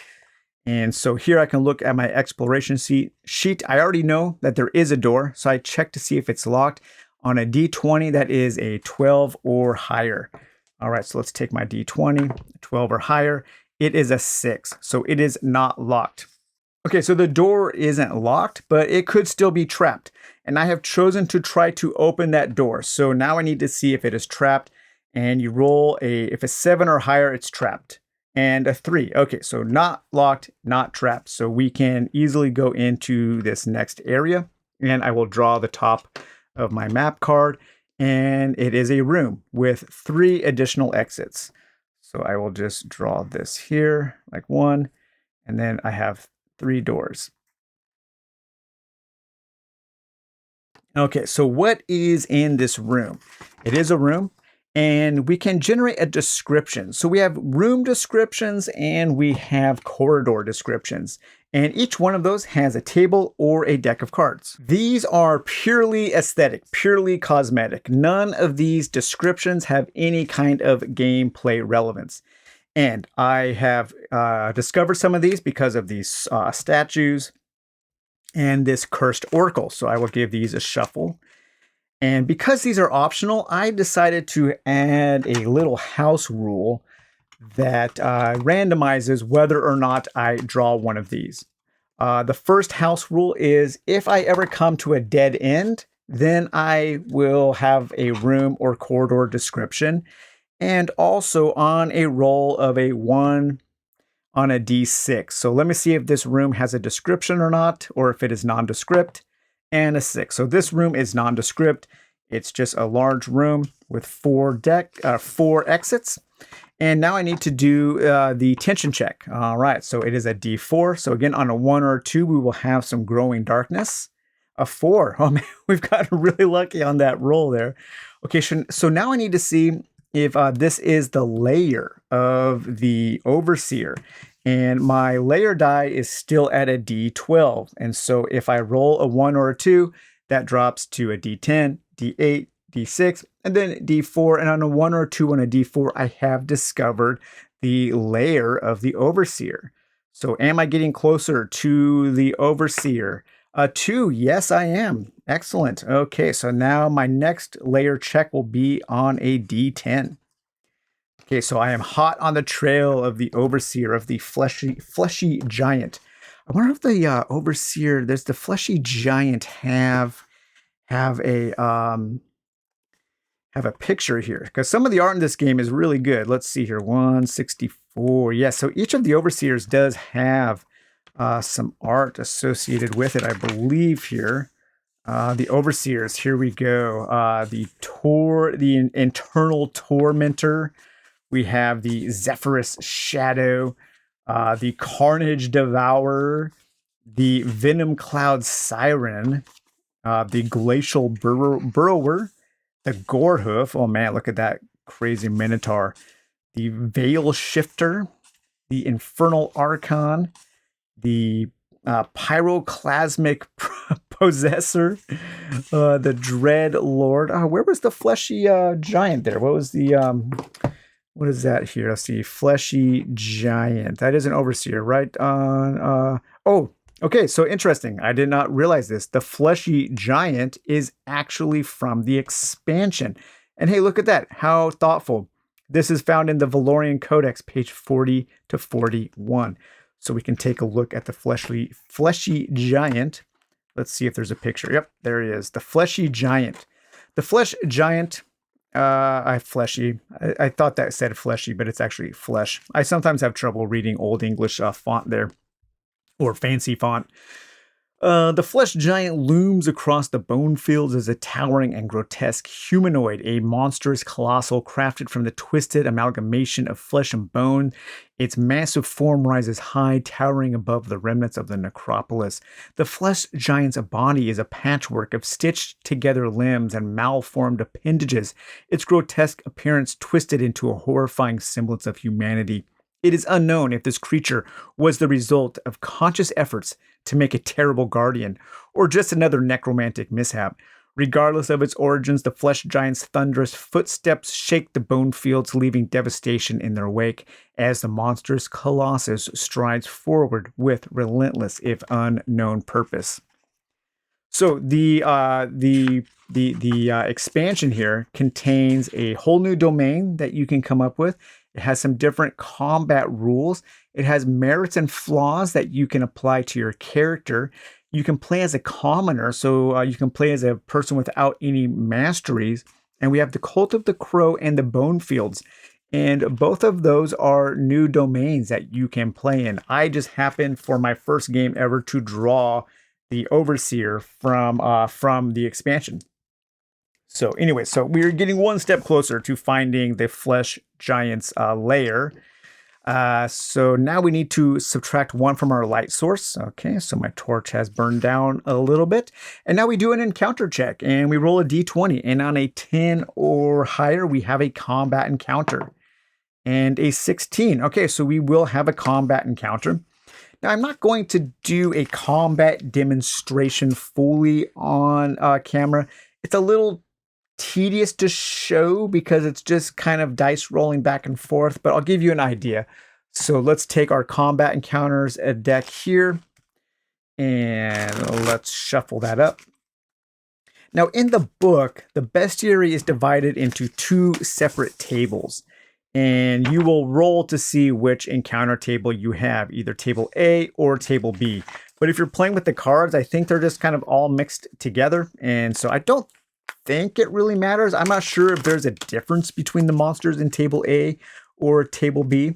And so here I can look at my exploration sheet. I already know that there is a door. So I check to see if it's locked. On a D20, that is a 12 or higher. All right, so let's take my D20, 12 or higher. It is a 6, so it is not locked. Okay, so the door isn't locked, but it could still be trapped. And I have chosen to try to open that door. So now I need to see if it is trapped. And you roll if it's 7 or higher, it's trapped. And a 3. Okay, so not locked, not trapped. So we can easily go into this next area. And I will draw the top of my map card. And it is a room with 3 additional exits. So I will just draw this here, like 1. And then I have 3 doors. Okay, so what is in this room? It is a room. And we can generate a description. So we have room descriptions and we have corridor descriptions. And each one of those has a table or a deck of cards. These are purely aesthetic, purely cosmetic. None of these descriptions have any kind of gameplay relevance. And I have discovered some of these because of these statues and this cursed oracle. So I will give these a shuffle. And because these are optional, I decided to add a little house rule that randomizes whether or not I draw one of these. The first house rule is if I ever come to a dead end, then I will have a room or corridor description. And also on a roll of a 1 on a D6. So let me see if this room has a description or not, or if it is nondescript. And a 6. So this room is nondescript. It's just a large room with 4 exits. And now I need to do the tension check. All right, so it is a D4. So again, on a 1 or a 2, we will have some growing darkness. A 4. Oh man, we've gotten really lucky on that roll there. Okay, so now I need to see if this is the layer of the overseer. And my layer die is still at a D12. And so if I roll a 1 or a 2, that drops to a D10, D8, D6, and then D4. And on a 1 or a 2 on a D4, I have discovered the layer of the overseer. So am I getting closer to the overseer? 2, yes, I am. Excellent. Okay, so now my next layer check will be on a D10. Okay, so I am hot on the trail of the overseer, of the fleshy giant. I wonder if the overseer, there's the fleshy giant have a have a picture here, because some of the art in this game is really good. Let's see here, 164. Yeah, so each of the overseers does have some art associated with it, I believe here. The overseers, here we go. The internal tormentor. We have the Zephyrus Shadow, the Carnage Devourer, the Venom Cloud Siren, the Glacial Burrower, the Gorehoof. Oh man, look at that crazy Minotaur. The Veil Shifter, the Infernal Archon, the Pyroclasmic Possessor, the Dread Lord. Where was the fleshy giant there? What was the what is that here? Let's see. Fleshy giant. That is an overseer, right? Oh, okay. So interesting. I did not realize this. The fleshy giant is actually from the expansion. And hey, look at that. How thoughtful. This is found in the Valorian Codex, page 40 to 41. So we can take a look at the fleshy giant. Let's see if there's a picture. Yep, there he is. The fleshy giant. The flesh giant. I thought that said fleshy, but it's actually flesh. I sometimes have trouble reading Old English font there, or fancy font. The flesh giant looms across the bone fields as a towering and grotesque humanoid, a monstrous colossal crafted from the twisted amalgamation of flesh and bone. Its massive form rises high, towering above the remnants of the necropolis. The flesh giant's body is a patchwork of stitched together limbs and malformed appendages, its grotesque appearance twisted into a horrifying semblance of humanity. It is unknown if this creature was the result of conscious efforts to make a terrible guardian, or just another necromantic mishap. Regardless of its origins, the flesh giant's thunderous footsteps shake the bone fields, leaving devastation in their wake as the monstrous colossus strides forward with relentless, if unknown, purpose. So the expansion here contains a whole new domain that you can come up with. It has some different combat rules. It has merits and flaws that you can apply to your character. You can play as a commoner, so you can play as a person without any masteries. And we have the Cult of the Crow and the Bone Fields. And both of those are new domains that you can play in. I just happened for my first game ever to draw the Overseer from the expansion. So anyway, so we're getting one step closer to finding the flesh giant's lair. So now we need to subtract 1 from our light source. Okay, so my torch has burned down a little bit. And now we do an encounter check and we roll a d20. And on a 10 or higher, we have a combat encounter. And a 16. Okay, so we will have a combat encounter. Now, I'm not going to do a combat demonstration fully on camera. It's a little tedious to show because it's just kind of dice rolling back and forth, but I'll give you an idea. So let's take our combat encounters deck here and let's shuffle that up. Now in the book, the bestiary is divided into 2 separate tables, and you will roll to see which encounter table you have, either table A or table B. But if you're playing with the cards, I think they're just kind of all mixed together, and so I don't think it really matters. I'm not sure if there's a difference between the monsters in table A or table B,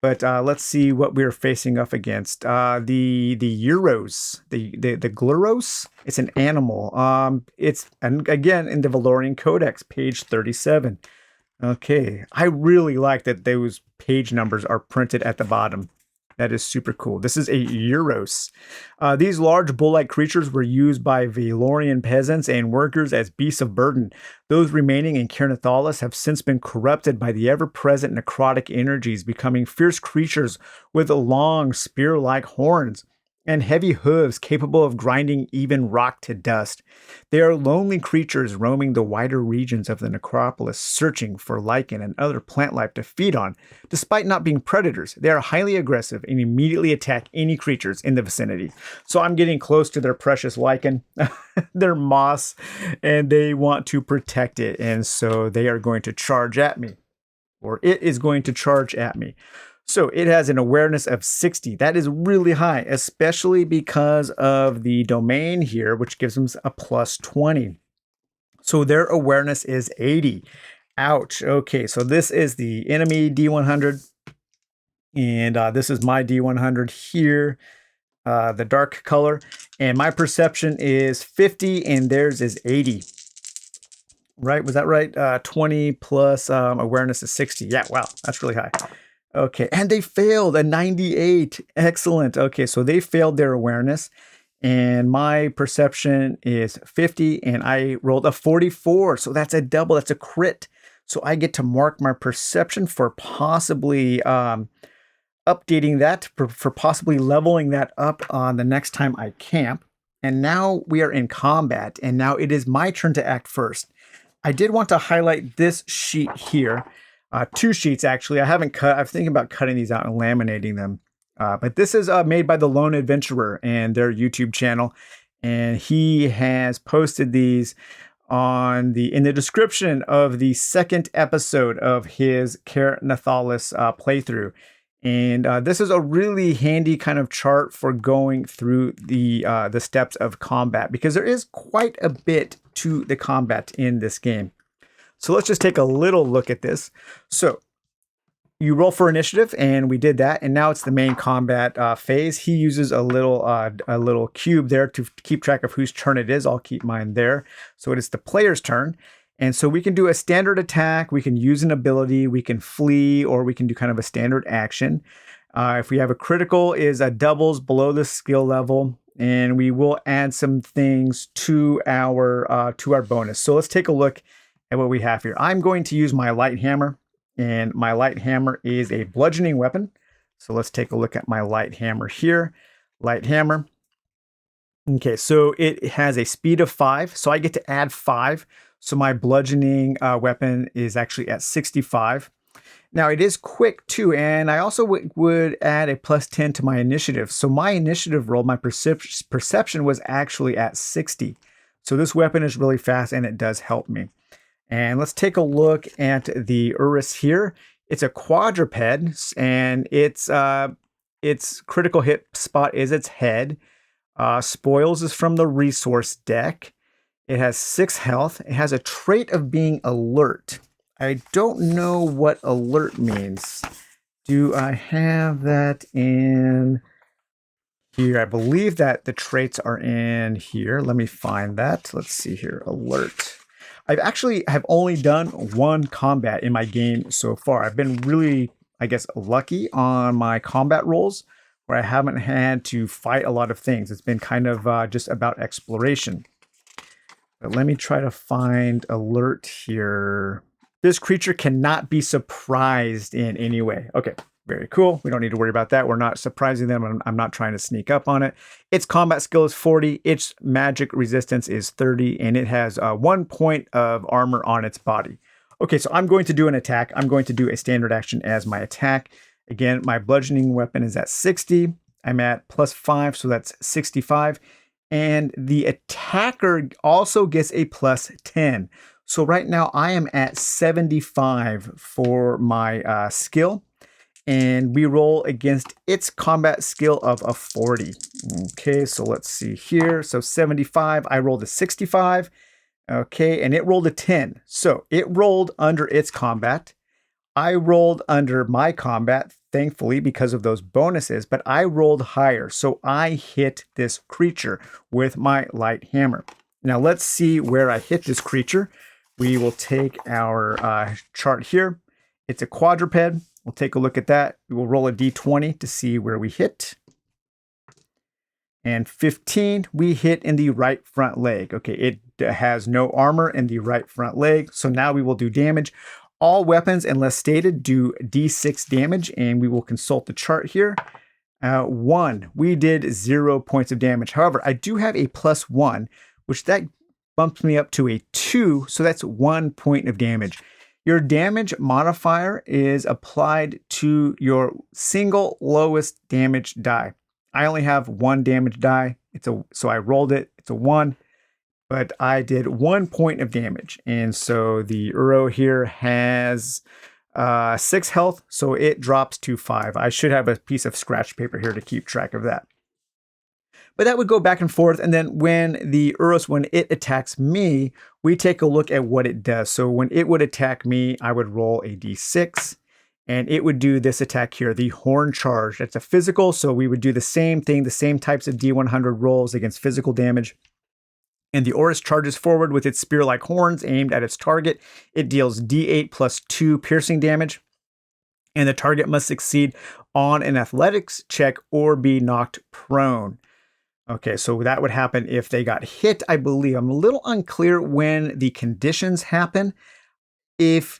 but let's see what we're facing up against. The Euros, the Gluros. It's an animal. It's, and again, in the Valorian Codex, page 37. Okay, I really like that those page numbers are printed at the bottom. That is super cool. This is a Euros. These large bull-like creatures were used by Valorian peasants and workers as beasts of burden. Those remaining in Ker Nethalas have since been corrupted by the ever-present necrotic energies, becoming fierce creatures with long spear-like horns and heavy hooves capable of grinding even rock to dust. They are lonely creatures roaming the wider regions of the necropolis, searching for lichen and other plant life to feed on. Despite not being predators, they are highly aggressive and immediately attack any creatures in the vicinity. So I'm getting close to their precious lichen, their moss, and they want to protect it. And so they are going to charge at me, or it is going to charge at me. So it has an awareness of 60. That is really high, especially because of the domain here, which gives them a plus 20. So their awareness is 80. Ouch. Okay, so this is the enemy D100, and this is my D100 here, the dark color, and my perception is 50, and theirs is 80. Right? Was that right? 20 plus awareness is 60. Yeah, wow, that's really high. Okay, and they failed a 98. Excellent. Okay, so they failed their awareness, and my perception is 50, and I rolled a 44. So that's a double. That's a crit. So I get to mark my perception for possibly updating that, for possibly leveling that up on the next time I camp. And now we are in combat, and now it is my turn to act first. I did want to highlight this sheet here. 2 sheets, actually. I haven't cut. I'm thinking about cutting these out and laminating them. But this is made by the Lone Adventurer and their YouTube channel. And he has posted these in the description of the second episode of his Ker Nethalas playthrough. And this is a really handy kind of chart for going through the steps of combat, because there is quite a bit to the combat in this game. So let's just take a little look at this. So you roll for initiative, and we did that, and now it's the main combat phase. He uses a little cube there to keep track of whose turn it is. I'll keep mine there. So it is the player's turn. And so we can do a standard attack, we can use an ability, we can flee, or we can do kind of a standard action. If we have a critical, is a doubles below the skill level, and we will add some things to our bonus. So let's take a look at what we have here. I'm going to use my light hammer, and my light hammer is a bludgeoning weapon. So let's take a look at my light hammer here. Light hammer. Okay, so it has a speed of 5, so I get to add 5. So my bludgeoning weapon is actually at 65. Now it is quick too, and I also would add a plus 10 to my initiative. So my initiative roll, my perception was actually at 60. So this weapon is really fast, and it does help me. And let's take a look at the Urus here. It's a quadruped, and its critical hit spot is its head. Spoils is from the resource deck. It has 6 health. It has a trait of being alert. I don't know what alert means. Do I have that in here? I believe that the traits are in here. Let me find that. Let's see here. Alert. I've only done 1 combat in my game so far. I've been really, I guess, lucky on my combat rolls, where I haven't had to fight a lot of things. It's been kind of just about exploration. But let me try to find alert here. This creature cannot be surprised in any way. Okay, very cool. We don't need to worry about that. We're not surprising them. I'm not trying to sneak up on it. Its combat skill is 40. Its magic resistance is 30. And it has 1 point of armor on its body. Okay, so I'm going to do an attack. I'm going to do a standard action as my attack. Again, my bludgeoning weapon is at 60. I'm at plus 5, so that's 65. And the attacker also gets a plus 10. So right now I am at 75 for my skill. And we roll against its combat skill of a 40. Okay, so let's see here. So 75, I rolled a 65. Okay, and it rolled a 10. So it rolled under its combat. I rolled under my combat, thankfully, because of those bonuses, but I rolled higher. So I hit this creature with my light hammer. Now let's see where I hit this creature. We will take our chart here. It's a quadruped. We'll take a look at that. We will roll a d20 to see where we hit. And 15, we hit in the right front leg. Okay, it has no armor in the right front leg. So now we will do damage. All weapons, unless stated, do d6 damage, and we will consult the chart here. 1, we did 0 points of damage. However, I do have a plus 1, which that bumps me up to a 2, so that's 1 point of damage. Your damage modifier is applied to your single lowest damage die. I only have 1 damage die, so I rolled it. It's a 1. But I did 1 point of damage. And so the Uro here has 6 health, so it drops to 5. I should have a piece of scratch paper here to keep track of that. But that would go back and forth, and then when it attacks me, we take a look at what it does. So when it would attack me, I would roll a d6, and it would do this attack here, the Horn Charge. That's a physical, so we would do the same thing, the same types of d100 rolls against physical damage. And the Orus charges forward with its spear-like horns aimed at its target. It deals d8 plus 2 piercing damage, and the target must succeed on an athletics check or be knocked prone. Okay, so that would happen if they got hit, I believe. I'm a little unclear when the conditions happen. If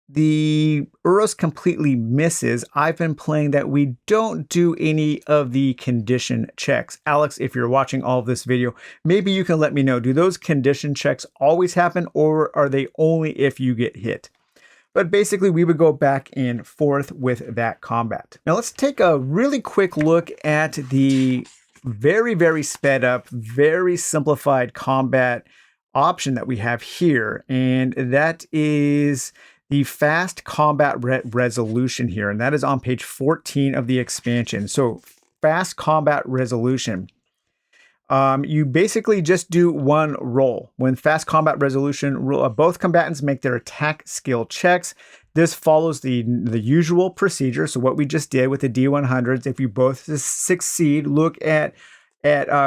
the Uros completely misses, I've been playing that we don't do any of the condition checks. Alex, if you're watching all of this video, maybe you can let me know. Do those condition checks always happen, or are they only if you get hit? But basically, we would go back and forth with that combat. Now, let's take a really quick look at the very, very sped up, very simplified combat option that we have here. And that is the fast combat resolution here. And that is on page 14 of the expansion. So fast combat resolution. You basically just do one roll. When fast combat resolution, both combatants make their attack skill checks. This follows the usual procedure. So what we just did with the D100s, if you both succeed, look at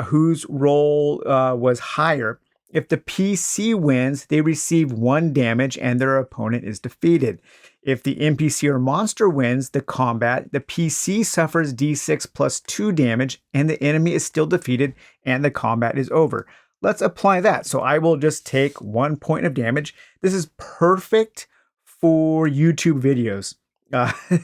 whose roll was higher. If the PC wins, they receive 1 damage and their opponent is defeated. If the NPC or monster wins the combat, the PC suffers d6 plus 2 damage and the enemy is still defeated and the combat is over. Let's apply that. So I will just take 1 point of damage. This is perfect for YouTube videos.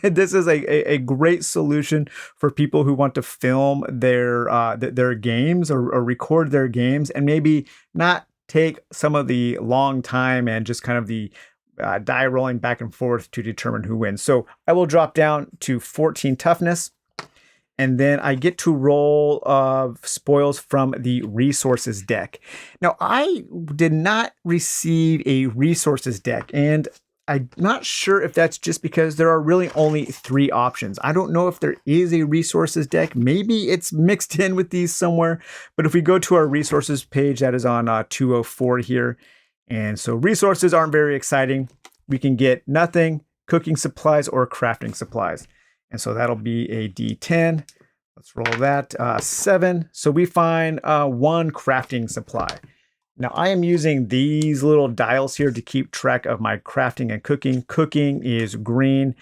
This is a great solution for people who want to film their games or record their games and maybe not take some of the long time and just kind of the die rolling back and forth to determine who wins. So I will drop down to 14 toughness, and then I get to roll spoils from the resources deck. Now, I did not receive a resources deck, and I'm not sure if that's just because there are really only 3 options. I don't know if there is a resources deck. Maybe it's mixed in with these somewhere. But if we go to our resources page, that is on 204 here. And so resources aren't very exciting. We can get nothing, cooking supplies, or crafting supplies. And so that'll be a D10. Let's roll that. 7. So we find 1 crafting supply. Now I am using these little dials here to keep track of my crafting and cooking. Cooking is green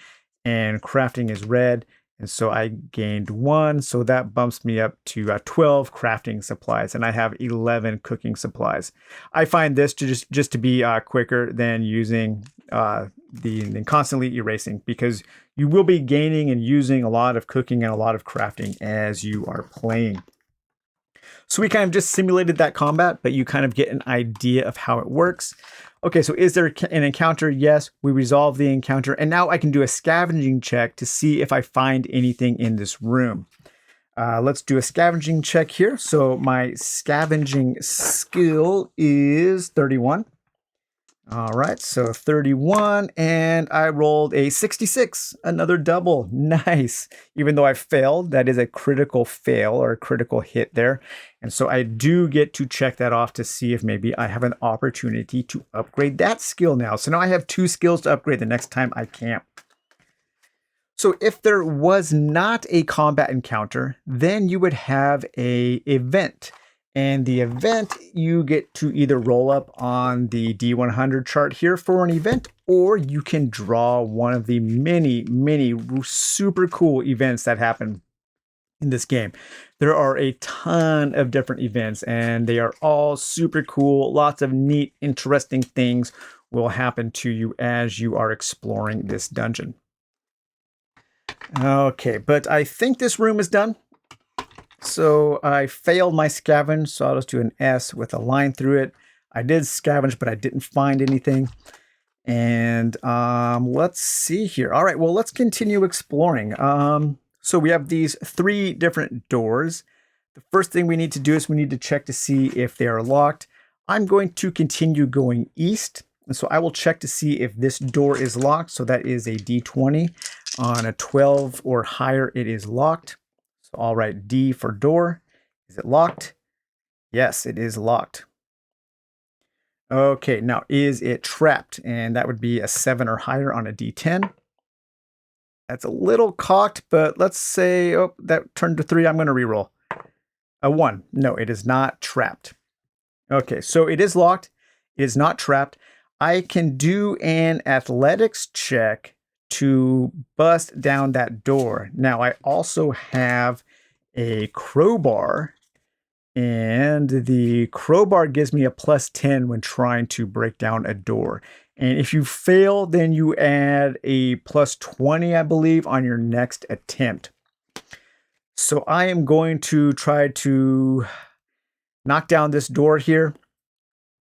and crafting is red. And so I gained 1. So that bumps me up to 12 crafting supplies, and I have 11 cooking supplies. I find this to just to be quicker than using than constantly erasing, because you will be gaining and using a lot of cooking and a lot of crafting as you are playing. So we kind of just simulated that combat, but you kind of get an idea of how it works. Okay, so is there an encounter? Yes, we resolve the encounter. And now I can do a scavenging check to see if I find anything in this room. Let's do a scavenging check here. So my scavenging skill is 31. All right, so 31, and I rolled a 66, another double. Nice. Even though I failed, that is a critical fail or a critical hit there. And so I do get to check that off to see if maybe I have an opportunity to upgrade that skill now. So now I have 2 skills to upgrade the next time I camp. So if there was not a combat encounter, then you would have an event. And the event, you get to either roll up on the D100 chart here for an event, or you can draw one of the many, many super cool events that happen in this game. There are a ton of different events, and they are all super cool. Lots of neat, interesting things will happen to you as you are exploring this dungeon. Okay, but I think this room is done. So I failed my scavenge, so I'll just do an S with a line through it. I did scavenge, but I didn't find anything. And let's see here. All right, well, let's continue exploring. So we have these 3 different doors. The first thing we need to do is we need to check to see if they are locked. I'm going to continue going east And so I will check to see if this door is locked. So that is a D20. On a 12 or higher, it is locked. So I'll write D for door. Is it locked? Yes, it is locked. Okay, now is it trapped? And that would be a 7 or higher on a D10. That's a little cocked, but let's say, oh, that turned to 3. I'm going to reroll. A 1. No, it is not trapped. Okay, so it is locked. It is not trapped. I can do an athletics check to bust down that door. Now, I also have a crowbar, and the crowbar gives me a +10 when trying to break down a door. And if you fail, then you add a +20, I believe, on your next attempt. So I am going to try to knock down this door here.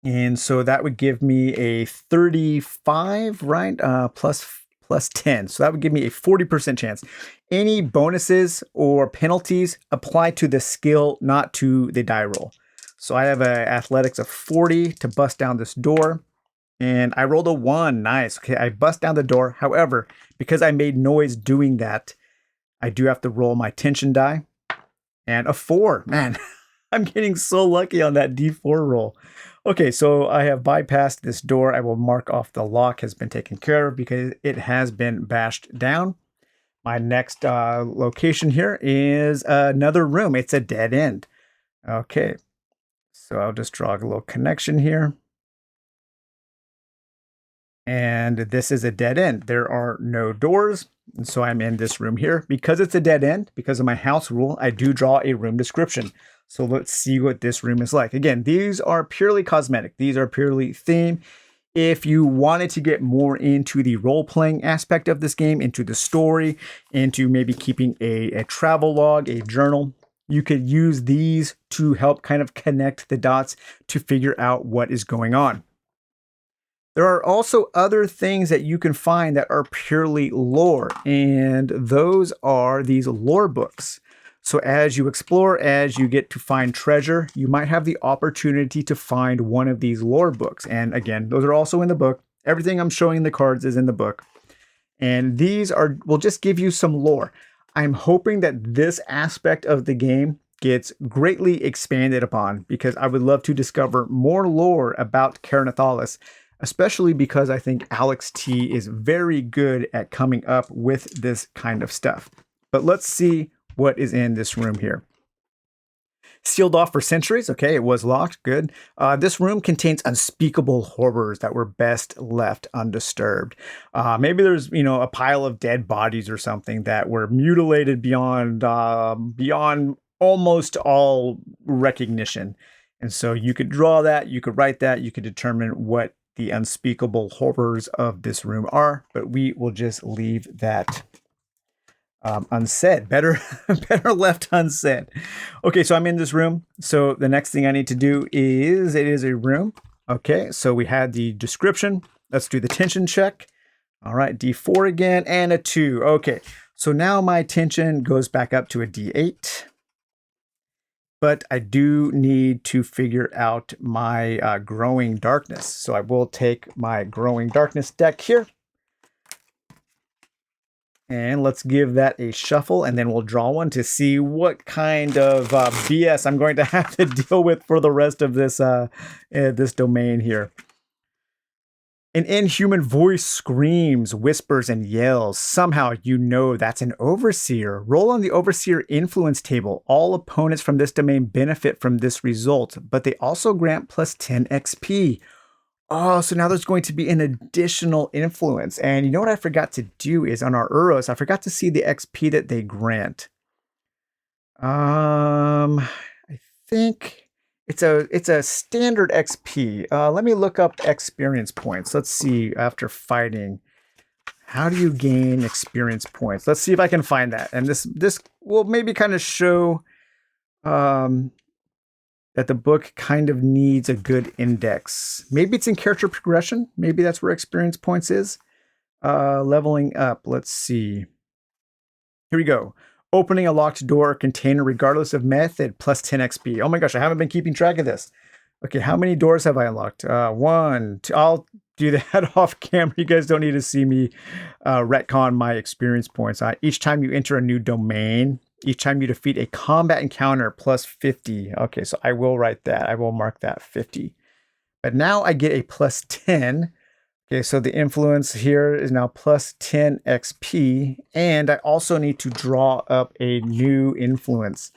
And so that would give me a 35, right? Plus 10. So that would give me a 40% chance. Any bonuses or penalties apply to the skill, not to the die roll. So I have an athletics of 40 to bust down this door. And I rolled a 1. Nice. Okay, I bust down the door. However, because I made noise doing that, I do have to roll my tension die. And a 4. Man, I'm getting so lucky on that D4 roll. Okay, so I have bypassed this door. I will mark off the lock has been taken care of because it has been bashed down. My next location here is another room. It's a dead end. Okay, so I'll just draw a little connection here. And this is a dead end. There are no doors. And so I'm in this room here. Because it's a dead end, because of my house rule, I do draw a room description. So let's see what this room is like. Again, these are purely cosmetic. These are purely theme. If you wanted to get more into the role-playing aspect of this game, into the story, into maybe keeping a travel log, a journal, you could use these to help kind of connect the dots to figure out what is going on. There are also other things that you can find that are purely lore, and those are these lore books. So as you explore, as you get to find treasure, you might have the opportunity to find one of these lore books. And again, those are also in the book. Everything I'm showing in the cards is in the book. And these will just give you some lore. I'm hoping that this aspect of the game gets greatly expanded upon because I would love to discover more lore about Ker Nethalas, especially because I think Alex T is very good at coming up with this kind of stuff. But let's see what is in this room here. Sealed off for centuries. Okay, it was locked. Good. This room contains unspeakable horrors that were best left undisturbed. Maybe there's, a pile of dead bodies or something that were mutilated beyond almost all recognition. And so you could draw that, you could write that, you could determine what the unspeakable horrors of this room are, but we will just leave that unsaid. Better left unsaid. Okay, so I'm in this room. So the next thing I need to do is, it is a room. Okay, so we had the description. Let's do the tension check. All right, D4 again, and a 2. Okay, so now my tension goes back up to a D8. But I do need to figure out my growing darkness. So I will take my growing darkness deck here. And let's give that a shuffle, and then we'll draw one to see what kind of BS I'm going to have to deal with for the rest of this this domain here. An inhuman voice screams, whispers, and yells. Somehow you know that's an overseer. Roll on the overseer influence table. All opponents from this domain benefit from this result, but they also grant +10 XP. Oh, so now there's going to be an additional influence. And you know what I forgot to do is on our Uros, I forgot to see the XP that they grant. I think it's a standard XP. Let me look up experience points. Let's see, after fighting, how do you gain experience points? Let's see if I can find that. And this will maybe kind of show that the book kind of needs a good index. Maybe it's in character progression. Maybe that's where experience points is. Leveling up. Let's see. Here we go. Opening a locked door or container regardless of method, +10 XP. Oh my gosh, I haven't been keeping track of this. Okay, how many doors have I unlocked? 1, 2. I'll do that off camera. You guys don't need to see me retcon my experience points. Each time you enter a new domain, each time you defeat a combat encounter, plus 50. Okay, so I will write that. I will mark that 50. But now I get a plus 10. Okay, so the influence here is now plus 10 XP. And I also need to draw up a new influence.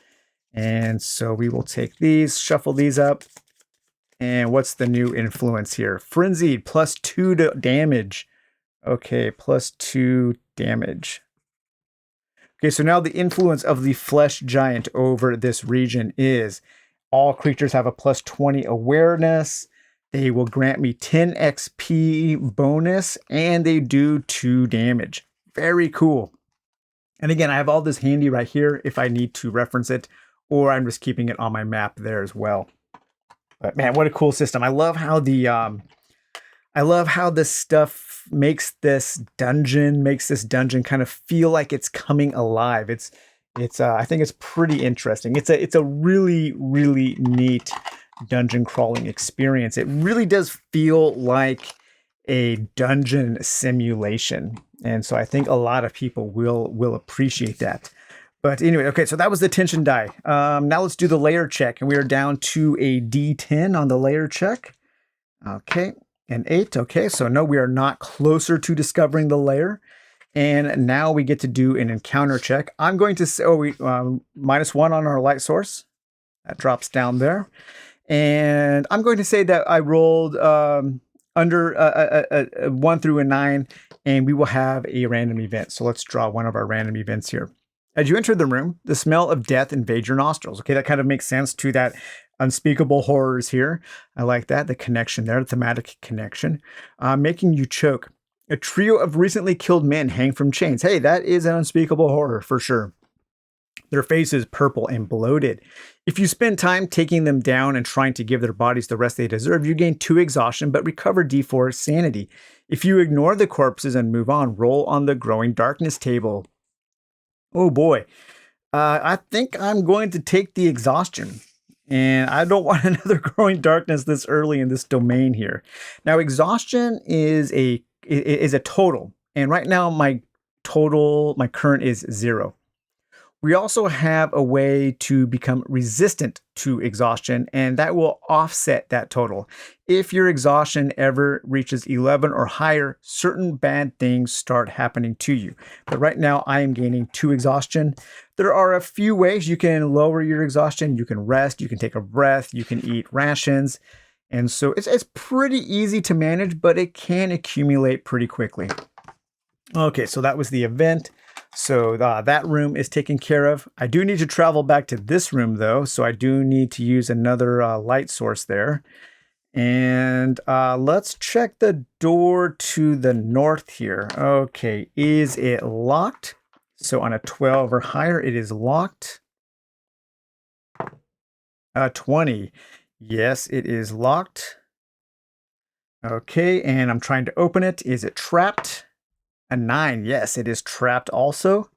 And so we will take these, shuffle these up. And what's the new influence here? Frenzied, plus 2 to damage. Okay, plus 2 damage. Okay, so now the influence of the flesh giant over this region is all creatures have a plus 20 awareness. They will grant me 10 XP bonus, and they do 2 damage. Very cool. And again, I have all this handy right here if I need to reference it, or I'm just keeping it on my map there as well. But man, what a cool system. I love how this stuff makes this dungeon kind of feel like it's coming alive. I think it's pretty interesting. It's a really, really neat dungeon crawling experience. It really does feel like a dungeon simulation. And so I think a lot of people will appreciate that. But anyway, okay, so that was the tension die. Now let's do the layer check. And we are down to a D10 on the layer check. Okay, an 8. Okay, so no, we are not closer to discovering the layer. And now we get to do an encounter check. I'm going to say, -1 on our light source. That drops down there. And I'm going to say that I rolled under a 1 through a 9, and we will have a random event. So let's draw one of our random events here. As you enter the room, the smell of death invades your nostrils. Okay, that kind of makes sense to that unspeakable horrors here. I like that, the connection there, the thematic connection, making you choke. A trio of recently killed men hang from chains. Hey, that is an unspeakable horror for sure. Their faces purple and bloated. If you spend time taking them down and trying to give their bodies the rest they deserve, you gain 2 exhaustion but recover D4 sanity. If you ignore the corpses and move on, roll on the growing darkness table. Oh boy, I think I'm going to take the exhaustion. And I don't want another growing darkness this early in this domain here. Now, exhaustion is a total. And right now, my current is 0. We also have a way to become resistant to exhaustion, and that will offset that total. If your exhaustion ever reaches 11 or higher, certain bad things start happening to you. But right now, I am gaining 2 exhaustion. There are a few ways you can lower your exhaustion. You can rest, you can take a breath, you can eat rations. And so it's pretty easy to manage, but it can accumulate pretty quickly. Okay, so that was the event. So that room is taken care of. I do need to travel back to this room though, so I do need to use another light source there. And let's check the door to the north here. Okay, is it locked? So on a 12 or higher, it is locked. 20. Yes, it is locked. Okay, and I'm trying to open it. Is it trapped? A 9. Yes, it is trapped also.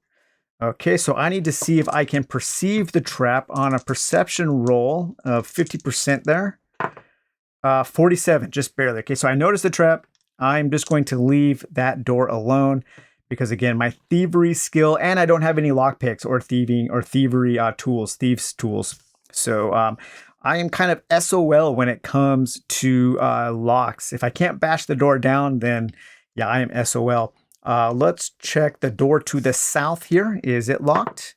Okay, so I need to see if I can perceive the trap on a perception roll of 50% there. 47, just barely. Okay, so I noticed the trap. I'm just going to leave that door alone because, again, my thievery skill, and I don't have any lockpicks or thievery tools, thieves tools. So I am kind of SOL when it comes to locks. If I can't bash the door down, then yeah, I am SOL. Let's check the door to the south here. Is it locked?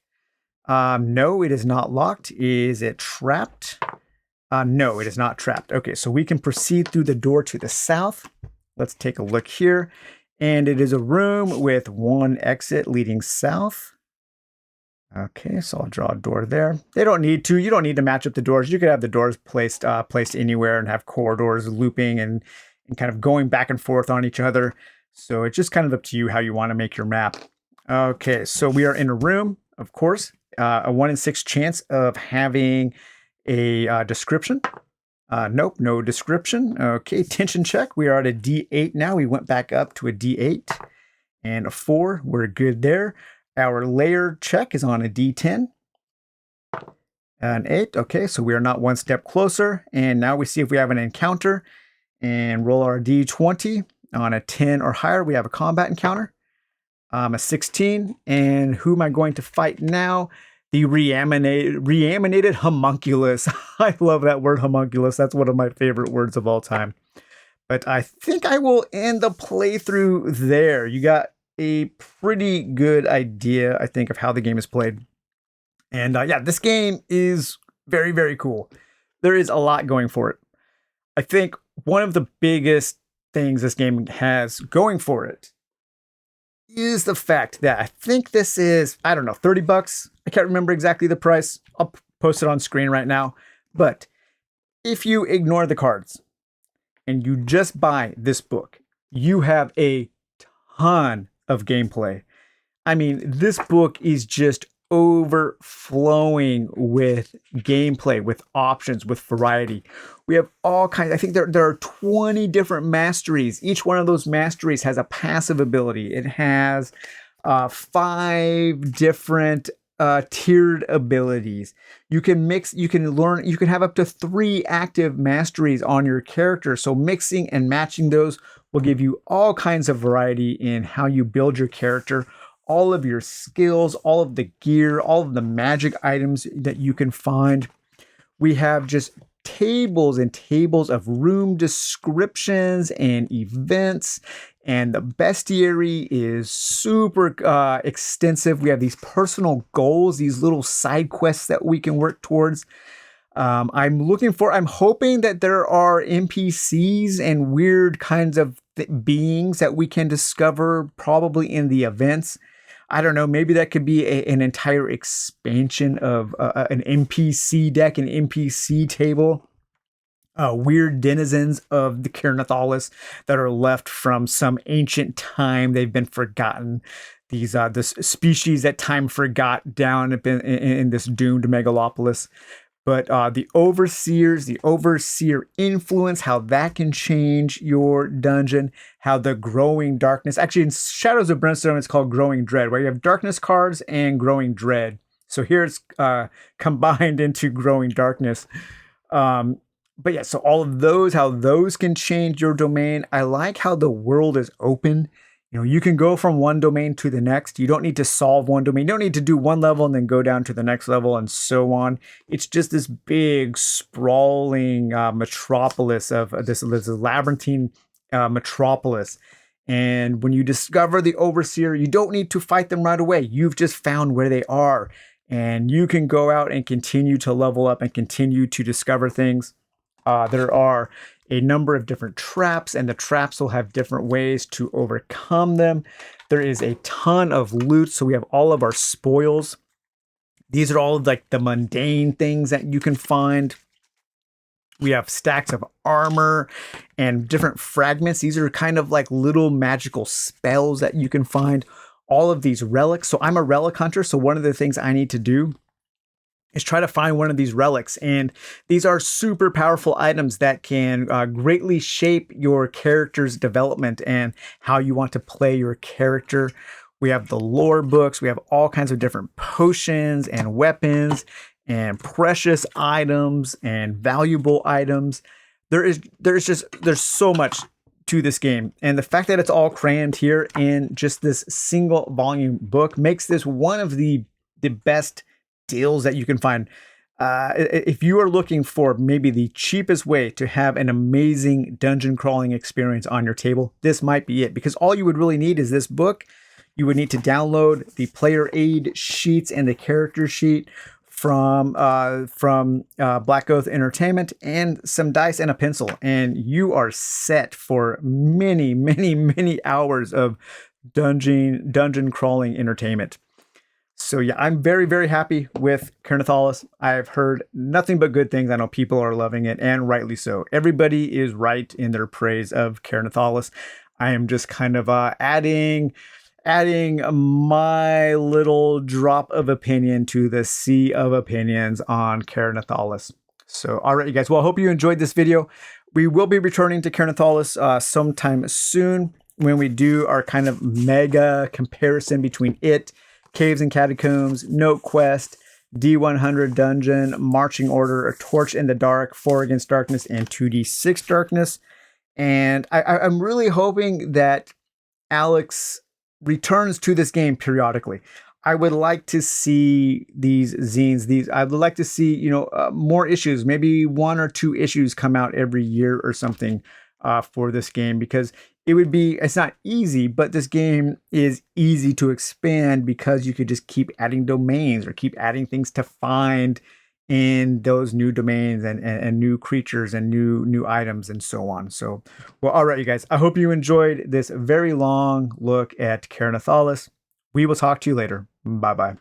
No, it is not locked. Is it trapped? No, it is not trapped. Okay, so we can proceed through the door to the south. Let's take a look here. And it is a room with 1 exit leading south. Okay, so I'll draw a door there. They don't need to. You don't need to match up the doors. You could have the doors placed anywhere and have corridors looping and kind of going back and forth on each other. So it's just kind of up to you how you want to make your map. Okay, so we are in a room, of course. A 1 in 6 chance of having a description. Nope, no description. Okay, tension check. We are at a D8 now. We went back up to a D8 and a 4. We're good there. Our layer check is on a D10. An 8. Okay, so we are not 1 step closer. And now we see if we have an encounter. and roll our d20. On a 10 or higher, we have a combat encounter. A 16. And who am I going to fight now? The reanimated homunculus. I love that word, homunculus. That's one of my favorite words of all time. But I think I will end the playthrough there. You got a pretty good idea, I think, of how the game is played. And yeah, this game is very, very cool. There is a lot going for it. I think one of the biggest things this game has going for it is the fact that I think this is, I don't know, $30. I can't remember exactly the price. I'll post it on screen right now. But if you ignore the cards and you just buy this book, you have a ton of gameplay. I mean, this book is just overflowing with gameplay, with options, with variety. We have all kinds. I think there are 20 different masteries. Each one of those masteries has a passive ability. It has 5 different tiered abilities. You can mix, you can learn, you can have up to 3 active masteries on your character. So mixing and matching those will give you all kinds of variety in how you build your character, all of your skills, all of the gear, all of the magic items that you can find. We have just tables and tables of room descriptions and events. And the bestiary is super extensive. We have these personal goals, these little side quests that we can work towards. I'm hoping that there are NPCs and weird kinds of beings that we can discover probably in the events. I don't know, maybe that could be an entire expansion of an NPC deck, an NPC table. Weird denizens of the Ker Nethalas that are left from some ancient time. They've been forgotten. These this species that time forgot down in this doomed megalopolis. But the overseers, the overseer influence, how that can change your dungeon, how the growing darkness, actually in Shadows of Brimstone, it's called Growing Dread, where you have darkness cards and Growing Dread. So here it's combined into Growing Darkness. But yeah, so all of those, how those can change your domain. I like how the world is open. You know, you can go from one domain to the next. You don't need to solve one domain. You don't need to do one level and then go down to the next level and so on. It's just this big, sprawling metropolis of this labyrinthine metropolis. And when you discover the Overseer, you don't need to fight them right away. You've just found where they are. And you can go out and continue to level up and continue to discover things. There are a number of different traps, and the traps will have different ways to overcome them. There is a ton of loot, so we have all of our spoils. These are all of like the mundane things that you can find. We have stacks of armor and different fragments. These are kind of like little magical spells that you can find. All of these relics. So I'm a relic hunter, so one of the things I need to do is try to find one of these relics. And these are super powerful items that can greatly shape your character's development and how you want to play your character. We have the lore books. We have all kinds of different potions and weapons and precious items and valuable items. There's so much to this game. And the fact that it's all crammed here in just this single volume book makes this one of the best deals that you can find. If you are looking for maybe the cheapest way to have an amazing dungeon crawling experience on your table, this might be it, because all you would really need is this book. You would need to download the player aid sheets and the character sheet from Blackoath Entertainment and some dice and a pencil, and you are set for many, many, many hours of dungeon crawling entertainment. So yeah, I'm very, very happy with Ker Nethalas. I've heard nothing but good things. I know people are loving it, and rightly so. Everybody is right in their praise of Ker Nethalas. I am just kind of adding my little drop of opinion to the sea of opinions on Ker Nethalas. So, all right, you guys. Well, I hope you enjoyed this video. We will be returning to Ker Nethalas sometime soon when we do our kind of mega comparison between it, Caves and Catacombs, Note Quest, D100 Dungeon, Marching Order, A Torch in the Dark, 4 Against Darkness, and 2D6 Darkness. And I'm really hoping that Alex returns to this game periodically. I would like to see these zines. I would like to see more issues, maybe one or two issues come out every year or something for this game, because it's not easy, but this game is easy to expand because you could just keep adding domains or keep adding things to find in those new domains and new creatures and new items and so on. So, well, all right, you guys. I hope you enjoyed this very long look at Ker Nethalas. We will talk to you later. Bye bye.